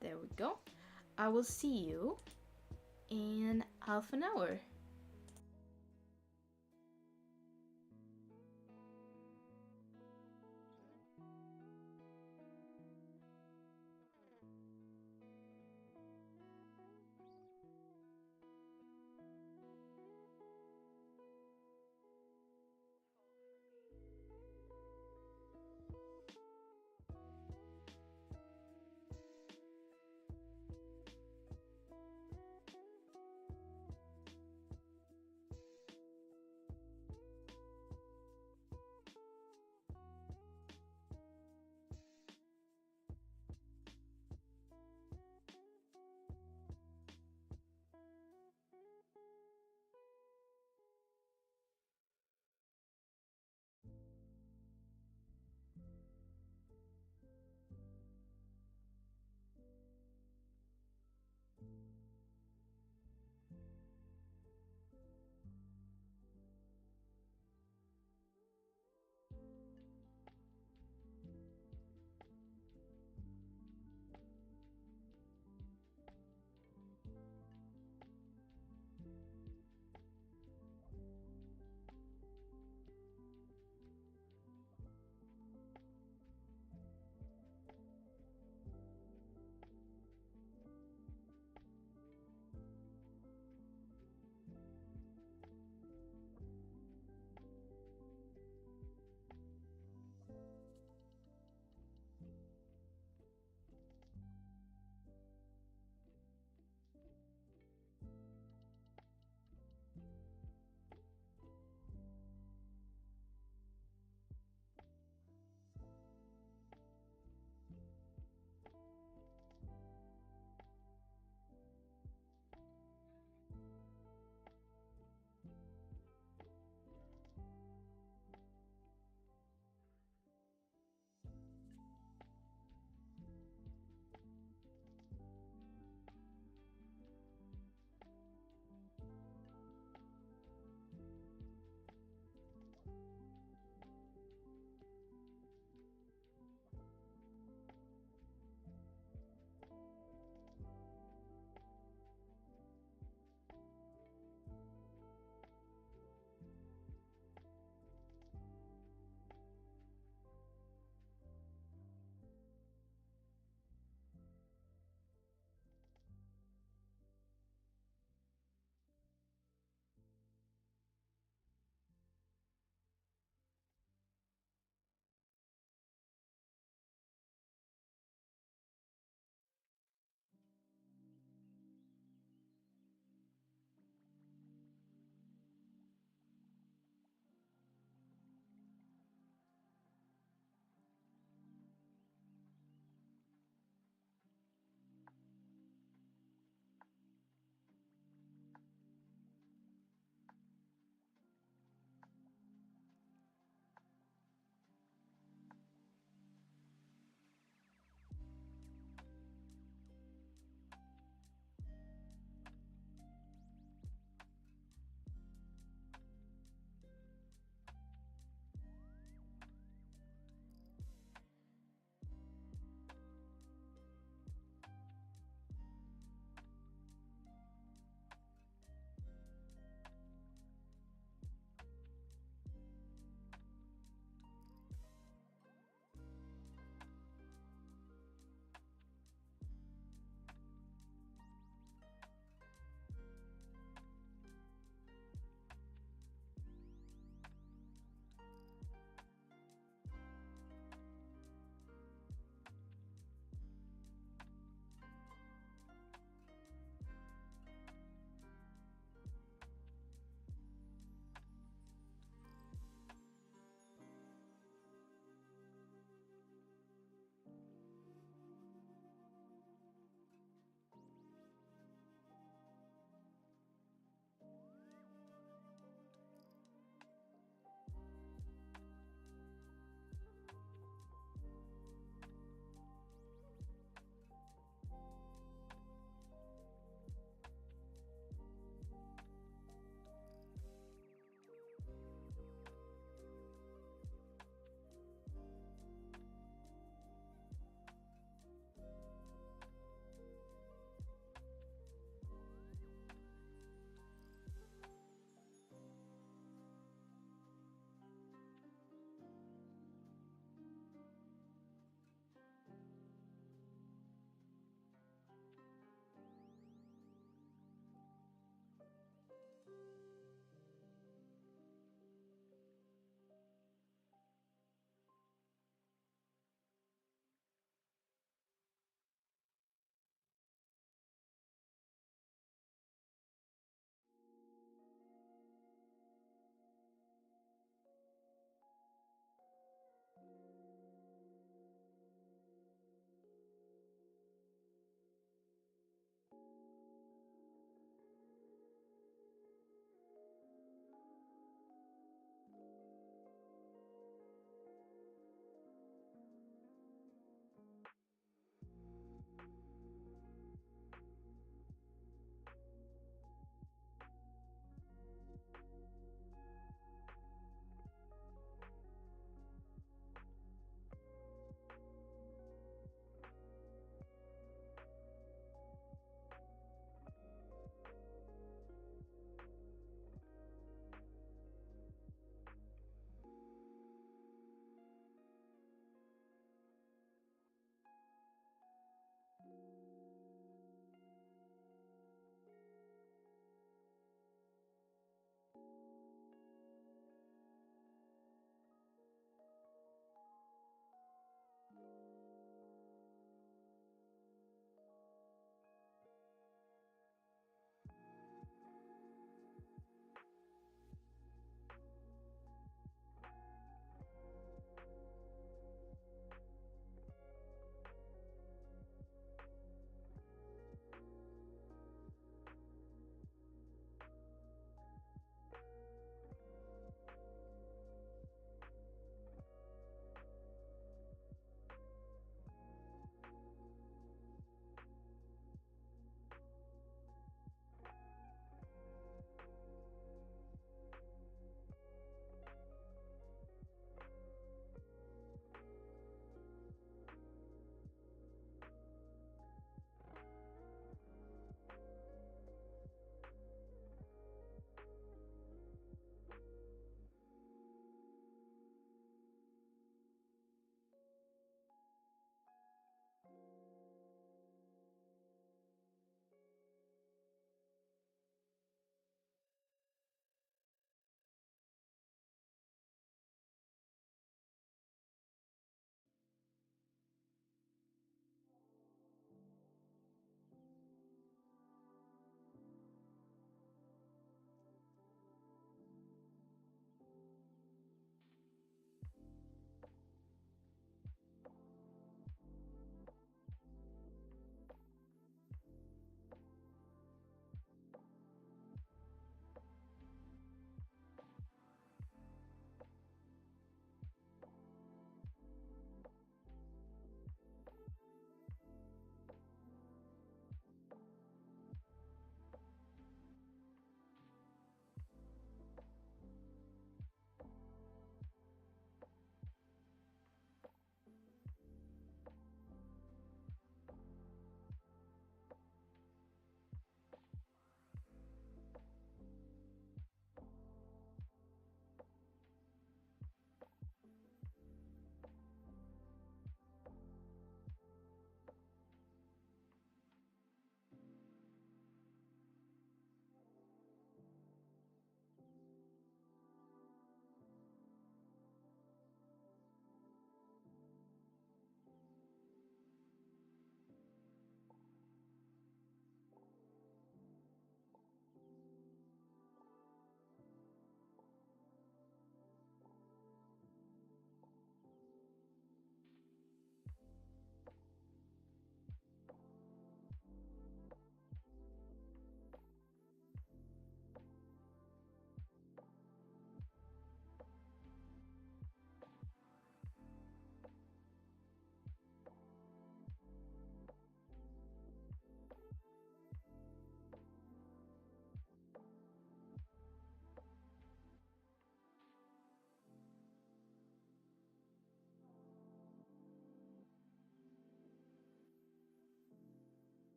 There we go. I will see you in half an hour.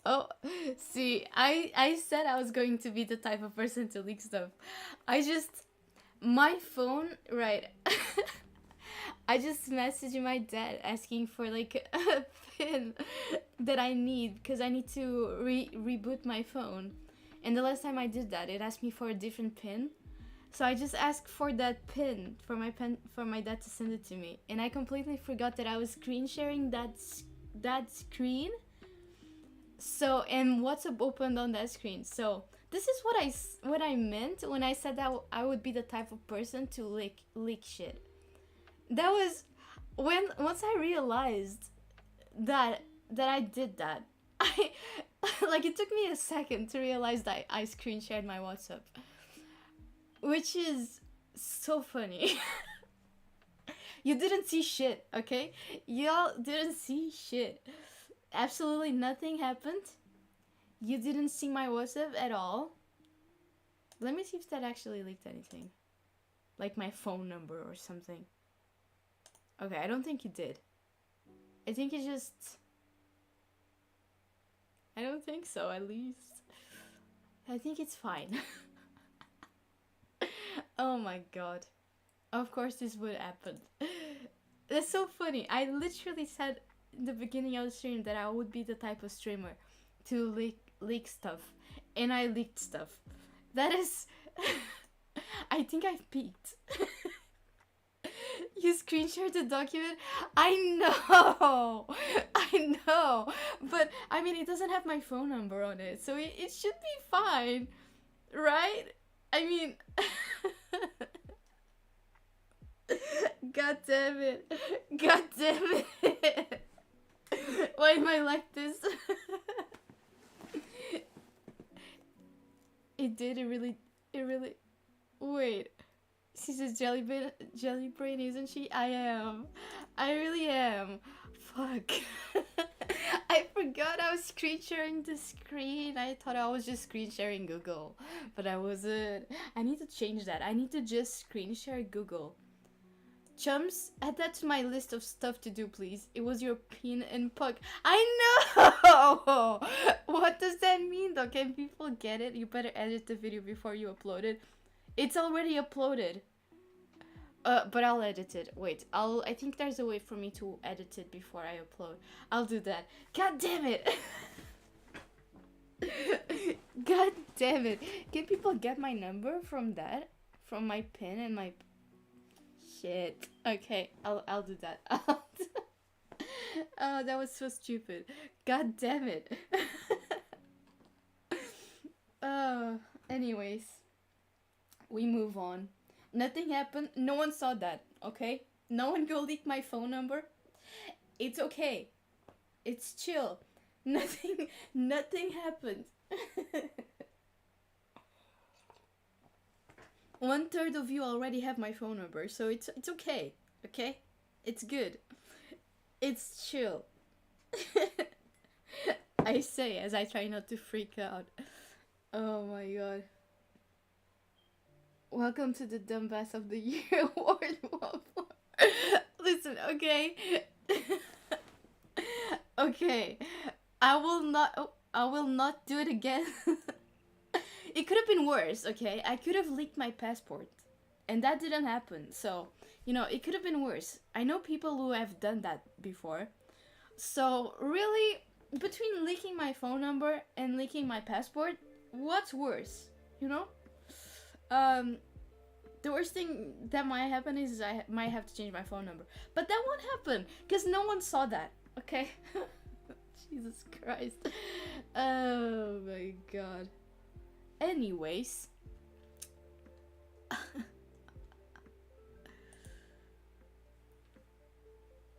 Oh, see, I said I was going to be the type of person to leak stuff. I just my phone, right? I just messaged my dad asking for like a pin that I need because I need to reboot my phone. And the last time I did that, it asked me for a different pin. So I just asked for that pin for my dad to send it to me, and I completely forgot that I was screen sharing that screen. So and WhatsApp opened on that screen. So this is what I meant when I said that I would be the type of person to leak shit. That was when once I realized that I did that. I like it took me a second to realize that I screen shared my WhatsApp, which is so funny. You didn't see shit, okay? Y'all didn't see shit. Absolutely nothing happened. You didn't see my WhatsApp at all. Let me see if that actually leaked anything. Like my phone number or something. Okay, I don't think it did. I think it just... I don't think so, at least. I think it's fine. Oh my god. Of course this would happen. That's so funny. I literally said in the beginning of the stream that I would be the type of streamer to leak stuff. And I leaked stuff. That is... I think I've peaked. You screen shared the document? I know! I know! But, I mean, it doesn't have my phone number on it, so it should be fine. Right? I mean... God damn it. God damn it. Why am I like this? It did, it really... Wait. She's a jelly brain, isn't she? I am. I really am. Fuck. I forgot I was screen sharing the screen. I thought I was just screen sharing Google, but I wasn't. I need to change that. I need to just screen share Google. Chums, add that to my list of stuff to do, please. It was your pin and puck. I know! What does that mean, though? Can people get it? You better edit the video before you upload it. It's already uploaded. But I'll edit it. Wait, I think there's a way for me to edit it before I upload. I'll do that. God damn it! God damn it! Can people get my number from that? From my pin and my... Shit. Okay, I'll do that. Oh, that was so stupid. God damn it. Anyways. We move on. Nothing happened. No one saw that, okay? No one go leak my phone number. It's okay. It's chill. Nothing happened. 1/3 of you already have my phone number, so it's okay, okay? It's good. It's chill. I say as I try not to freak out. Oh my god. Welcome to the Dumbass of the Year award. Listen, okay? Okay. I will not do it again. It could have been worse, okay? I could have leaked my passport. And that didn't happen. So, you know, it could have been worse. I know people who have done that before. So, really, between leaking my phone number and leaking my passport, what's worse? You know? The worst thing that might happen is I might have to change my phone number. But that won't happen, because no one saw that, okay? Jesus Christ. Oh my god. Anyways.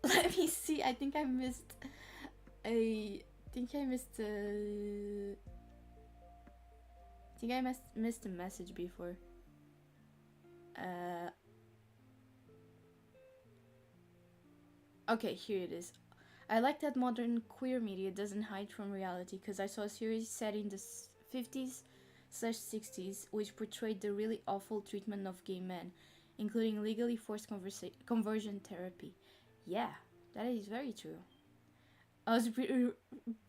Let me see, I think I missed a... I think I missed a message before. Okay, here it is. I like that modern queer media doesn't hide from reality because I saw a series set in the 50s/60s which portrayed the really awful treatment of gay men, including legally forced conversion therapy. Yeah, that is very true. I was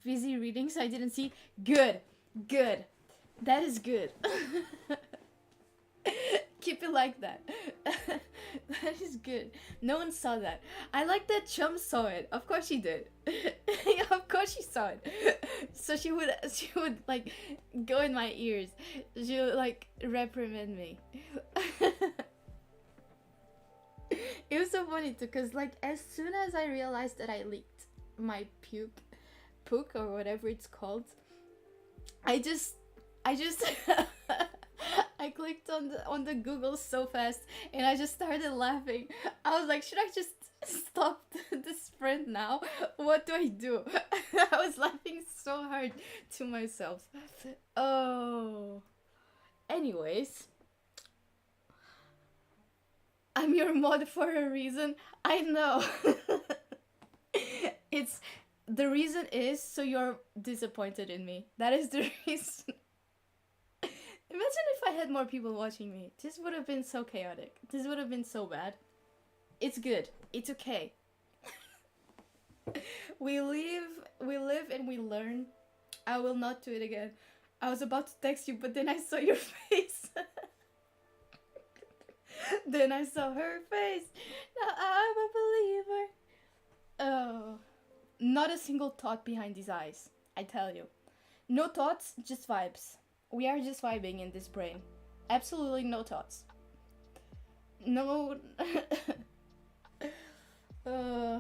busy reading, so I didn't see. Good, good. That is good. Keep it like that. That is good. No one saw that. I like that Chum saw it. Of course she did. Yeah, of course she saw it. So she would like go in my ears. She would like reprimand me. It was so funny too, cause like as soon as I realized that I leaked my puke or whatever it's called, I just I clicked on the Google so fast and I just started laughing. I was like, should I just stop the sprint now? What do I do? I was laughing so hard to myself. Oh. Anyways, I'm your mod for a reason. I know. It's the reason is so you're disappointed in me. That is the reason. Imagine if I had more people watching me. This would have been so chaotic. This would have been so bad. It's good. It's okay. We live and we learn. I will not do it again. I was about to text you, but then I saw your face. Then I saw her face. Now I'm a believer. Oh, not a single thought behind these eyes. I tell you. No thoughts, just vibes. We are just vibing in this brain. Absolutely no thoughts. No. uh,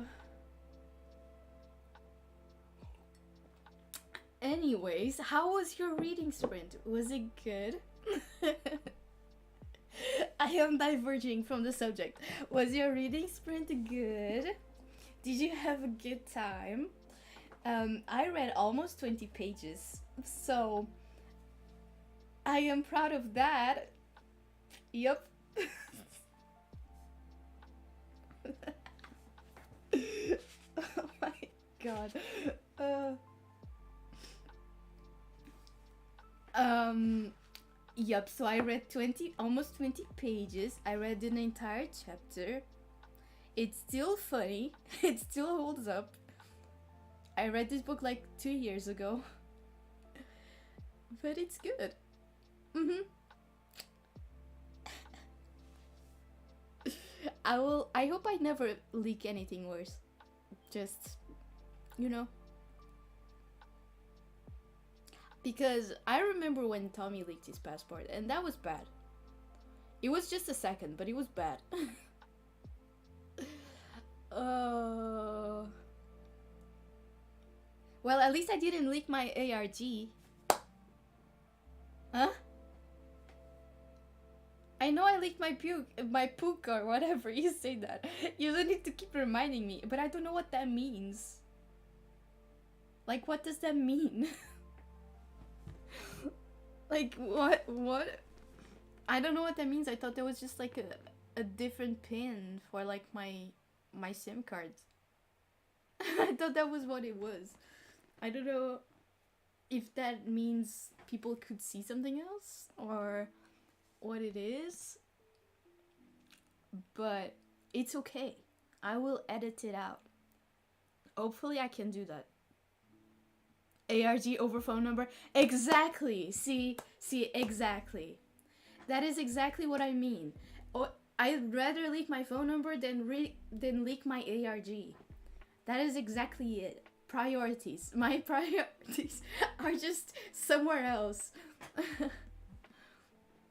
Anyways, how was your reading sprint? Was it good? I am diverging from the subject. Was your reading sprint good? Did you have a good time? I read almost 20 pages, so I am proud of that. Yep. Oh my god. Uh, um. Yep. So I read almost 20 pages. I read an entire chapter. It's still funny. It still holds up. I read this book like 2 years ago, but it's good. Mhm. I will. I hope I never leak anything worse. Just, you know, because I remember when Tommy leaked his passport, and that was bad. It was just a second, but it was bad. uh. Well, at least I didn't leak my ARG. Huh? I know I leaked my puke or whatever you say that. You don't need to keep reminding me, but I don't know what that means. Like, what does that mean? Like, what? I don't know what that means. I thought there was just like a different pin for like my SIM cards. I thought that was what it was. I don't know if that means people could see something else or what it is, but it's okay. I will edit it out. Hopefully I can do that. ARG over phone number. Exactly. See, exactly. That is exactly what I mean. Oh, I'd rather leak my phone number than leak my ARG. That is exactly it. Priorities. My priorities are just somewhere else.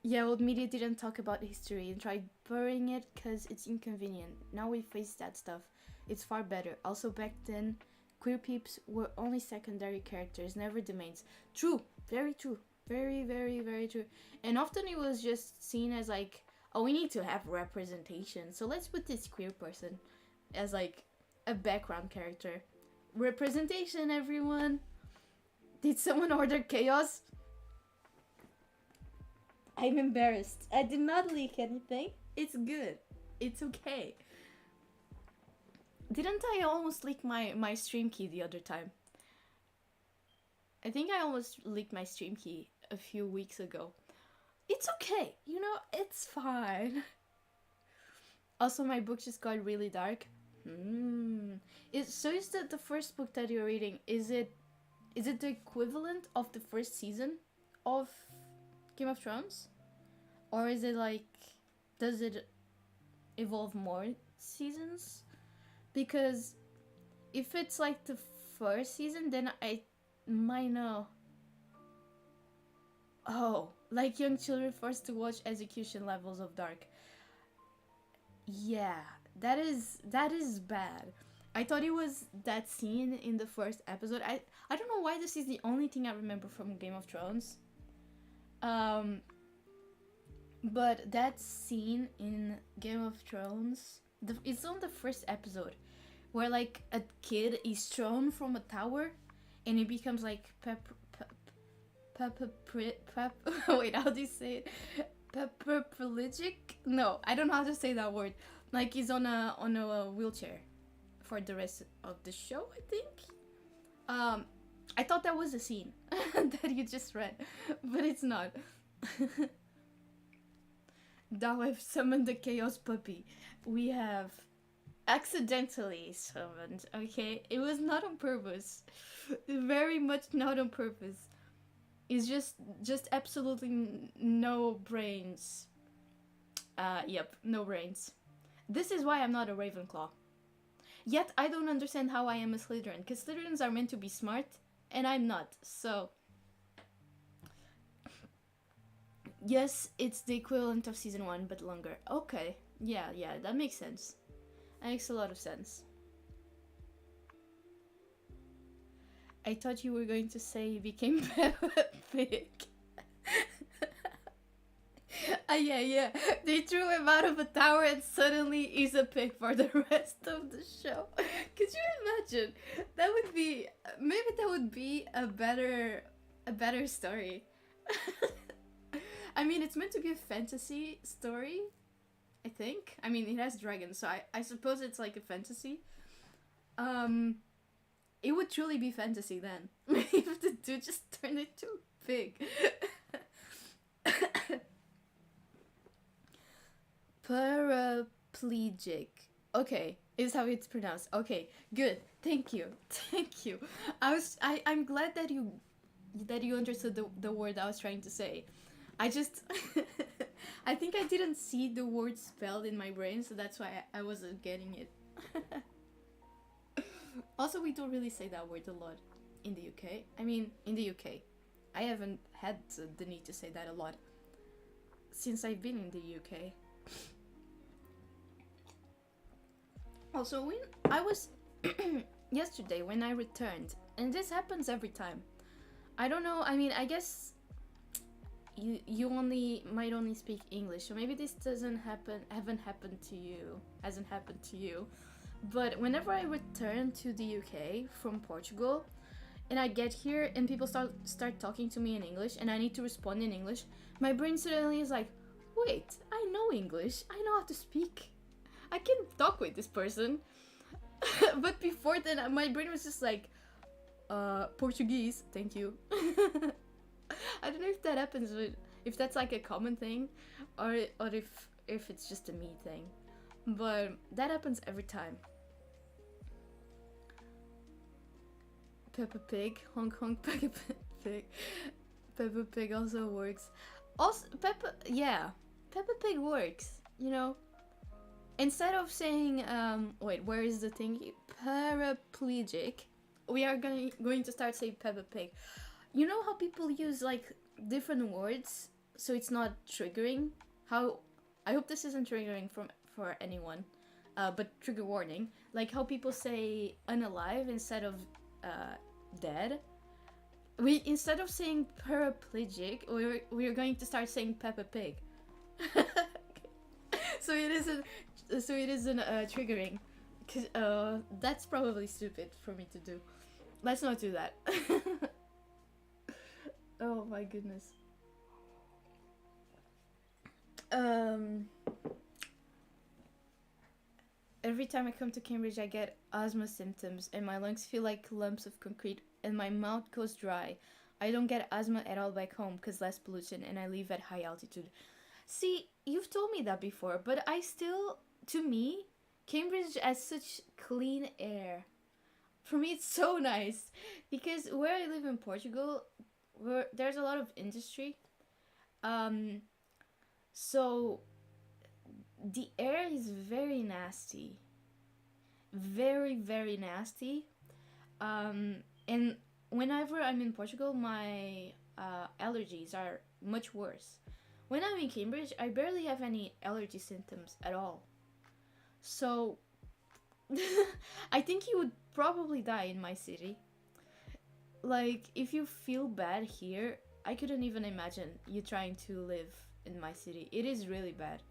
Yeah, old media didn't talk about history and tried burying it because it's inconvenient. Now we face that stuff. It's far better. Also, back then, queer peeps were only secondary characters, never the mains. True. Very true. Very, very, very true. And often it was just seen as like, oh, we need to have representation. So let's put this queer person as like a background character. Representation, everyone. Did someone order chaos? I'm embarrassed. I did not leak anything. It's good. It's okay. Didn't I almost leak my stream key the other time? I think I almost leaked my stream key a few weeks ago. It's okay, you know, it's fine. Also, my book just got really dark. So is the first book that you're reading, is it the equivalent of the first season of Game of Thrones? Or is it like, does it evolve more seasons? Because if it's like the first season, then I might know. Oh, like young children forced to watch execution levels of dark. Yeah, that is bad. I thought it was that scene in the first episode. I don't know why this is the only thing I remember from Game of Thrones. But that scene in Game of Thrones, it's on the first episode, where like a kid is thrown from a tower, and he becomes like wait, how do you say it? Paraplegic? No, I don't know how to say that word. Like he's on a wheelchair for the rest of the show, I think. I thought that was a scene that you just read, but it's not. Now I've summoned the chaos puppy. We have accidentally summoned, okay? It was not on purpose. Very much not on purpose. It's just absolutely no brains. Yep, no brains. This is why I'm not a Ravenclaw. Yet I don't understand how I am a Slytherin, because Slytherins are meant to be smart, and I'm not, so... Yes, it's the equivalent of season 1, but longer. Okay, yeah, that makes sense. That makes a lot of sense. I thought you were going to say you became Peppa Pig. Yeah. They threw him out of a tower and suddenly he's a pig for the rest of the show. Could you imagine? That would be... Maybe that would be a better story. I mean, it's meant to be a fantasy story, I think. I mean, it has dragons, so I suppose it's like a fantasy. It would truly be fantasy then. If the dude just turned into a pig. Paraplegic. Okay, is how it's pronounced. Okay, good. Thank you. I'm glad that you understood the word I was trying to say. I just I think I didn't see the word spelled in my brain, so that's why I wasn't getting it. Also, we don't really say that word a lot in the UK. I mean, in the UK. I haven't had the need to say that a lot since I've been in the UK. Also, when I was yesterday when I returned, and this happens every time. I don't know, I mean, I guess you might only speak English, so maybe this hasn't happened to you. But whenever I return to the UK from Portugal, and I get here and people start talking to me in English, and I need to respond in English, my brain suddenly is like, wait, I know English, I know how to speak, I can talk with this person. But before then, my brain was just like, Portuguese, thank you. I don't know if that happens, if that's like a common thing, or if it's just a me thing, but that happens every time. Peppa Pig, honk honk Peppa Pig. Peppa Pig also works. Also, Peppa Pig works, you know? Instead of saying, wait, where is the thing? Paraplegic, we are going to start saying Peppa Pig. You know how people use, like, different words, so it's not triggering? I hope this isn't triggering for anyone, but trigger warning. Like how people say unalive instead of dead. Instead of saying paraplegic, we're going to start saying Peppa Pig. So it isn't triggering, cause that's probably stupid for me to do. Let's not do that. Oh my goodness. Every time I come to Cambridge, I get asthma symptoms, and my lungs feel like lumps of concrete, and my mouth goes dry. I don't get asthma at all back home because less pollution, and I live at high altitude. See, you've told me that before, but I still, to me, Cambridge has such clean air. For me, it's so nice because where I live in Portugal, where there's a lot of industry. Um, so the air is very nasty, very very nasty. And whenever I'm in Portugal, my allergies are much worse. When I'm in Cambridge, I barely have any allergy symptoms at all. So I think you would probably die in my city. Like, if you feel bad here, I couldn't even imagine you trying to live in my city. It is really bad.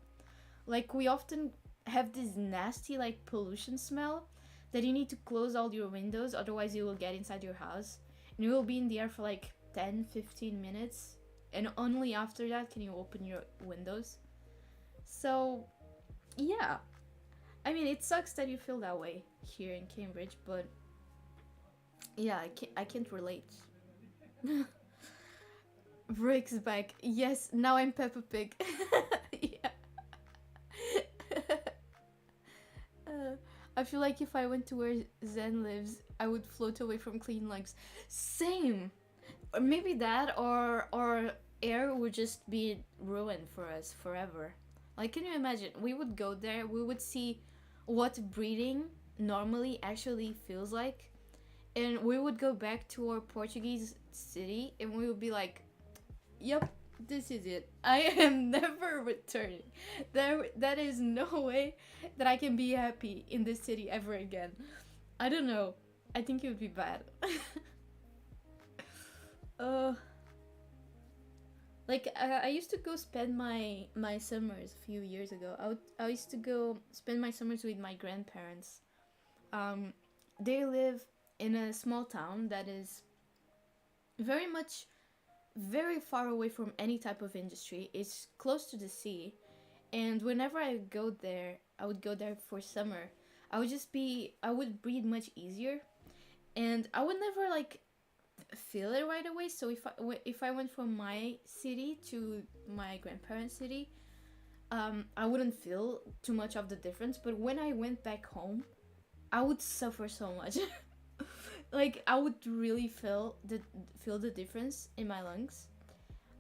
Like, we often have this nasty, like, pollution smell that you need to close all your windows, otherwise, you will get inside your house. And you will be in the air for like 10-15 minutes. And only after that can you open your windows. So, yeah. I mean, it sucks that you feel that way here in Cambridge, but yeah, I can't relate. Rick's back. Yes, now I'm Peppa Pig. Yeah. Uh, I feel like if I went to where Zen lives, I would float away from clean lungs. Same. Or maybe that, or air would just be ruined for us forever. Like, can you imagine? We would go there, we would see what breathing normally actually feels like, and we would go back to our Portuguese city, and we would be like, "Yep, this is it. I am never returning. That is no way that I can be happy in this city ever again." I don't know. I think it would be bad. uh, like I used to go spend my summers a few years ago. I used to go spend my summers with my grandparents. Um, they live in a small town that is very much very far away from any type of industry. It's close to the sea, and whenever I go there, I would go there for summer. I would breathe much easier, and I would never like feel it right away. So if I went from my city to my grandparents' city, I wouldn't feel too much of the difference. But when I went back home, I would suffer so much. Like, I would really feel the difference in my lungs.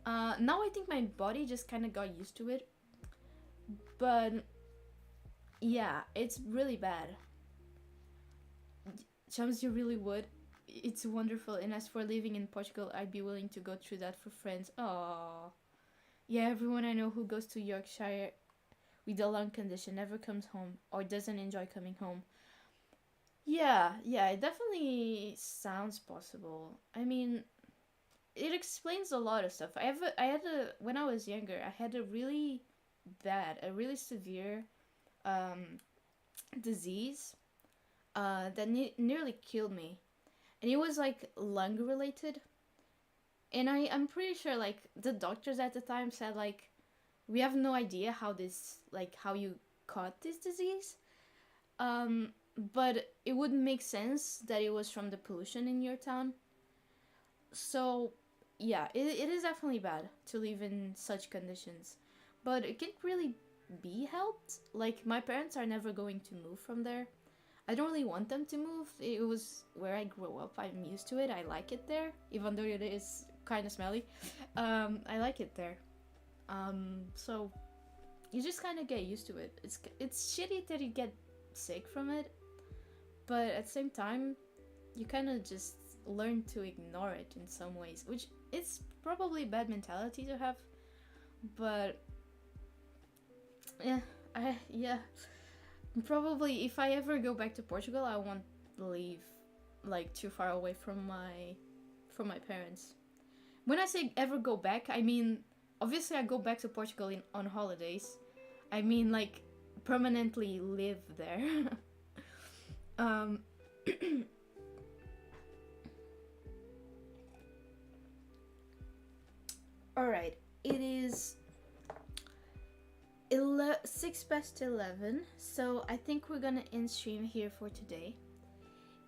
Now I think my body just kind of got used to it, but yeah, it's really bad. Chums, you really would. It's wonderful. And as for living in Portugal, I'd be willing to go through that for friends. Oh, yeah. Everyone I know who goes to Yorkshire with a lung condition never comes home or doesn't enjoy coming home. Yeah, yeah, it definitely sounds possible. I mean, it explains a lot of stuff. I had a when I was younger, I had a really severe um disease that nearly killed me, and it was like lung related. And I'm pretty sure like the doctors at the time said like we have no idea how you caught this disease. But it would make sense that it was from the pollution in your town. So, yeah, it is definitely bad to live in such conditions. But it can't really be helped. Like, my parents are never going to move from there. I don't really want them to move. It was where I grew up. I'm used to it. I like it there, even though it is kind of smelly. I like it there. So you just kind of get used to it. It's shitty that you get sick from it, but at the same time, you kind of just learn to ignore it in some ways, which it's probably bad mentality to have. But yeah, yeah, probably if I ever go back to Portugal, I won't leave like too far away from my parents. When I say ever go back, I mean obviously I go back to Portugal on holidays. I mean like permanently live there. um all right, it is 6 past 11, so I think we're gonna end stream here for today.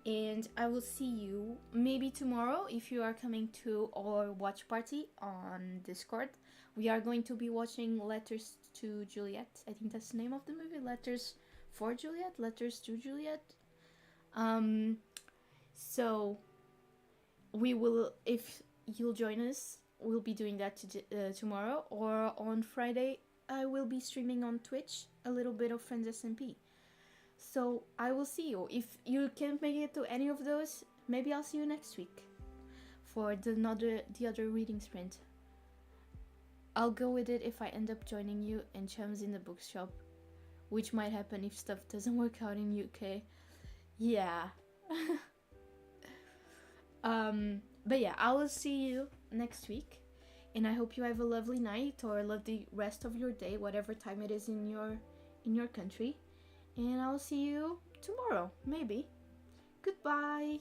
And I will see you maybe tomorrow if you are coming to our watch party on Discord. We are going to be watching Letters to Juliet. I think that's the name of the movie. Letters for Juliet, Letters to Juliet. So we will, if you'll join us, we'll be doing that tomorrow, or on Friday I will be streaming on Twitch a little bit of Friends SMP. So I will see you. If you can't make it to any of those, maybe I'll see you next week for the other reading sprint. I'll go with it if I end up joining you and Chums in the bookshop, which might happen if stuff doesn't work out in UK. Yeah. But yeah, I will see you next week, and I hope you have a lovely night or a lovely rest of your day, whatever time it is in your country. And I'll see you tomorrow, maybe. Goodbye.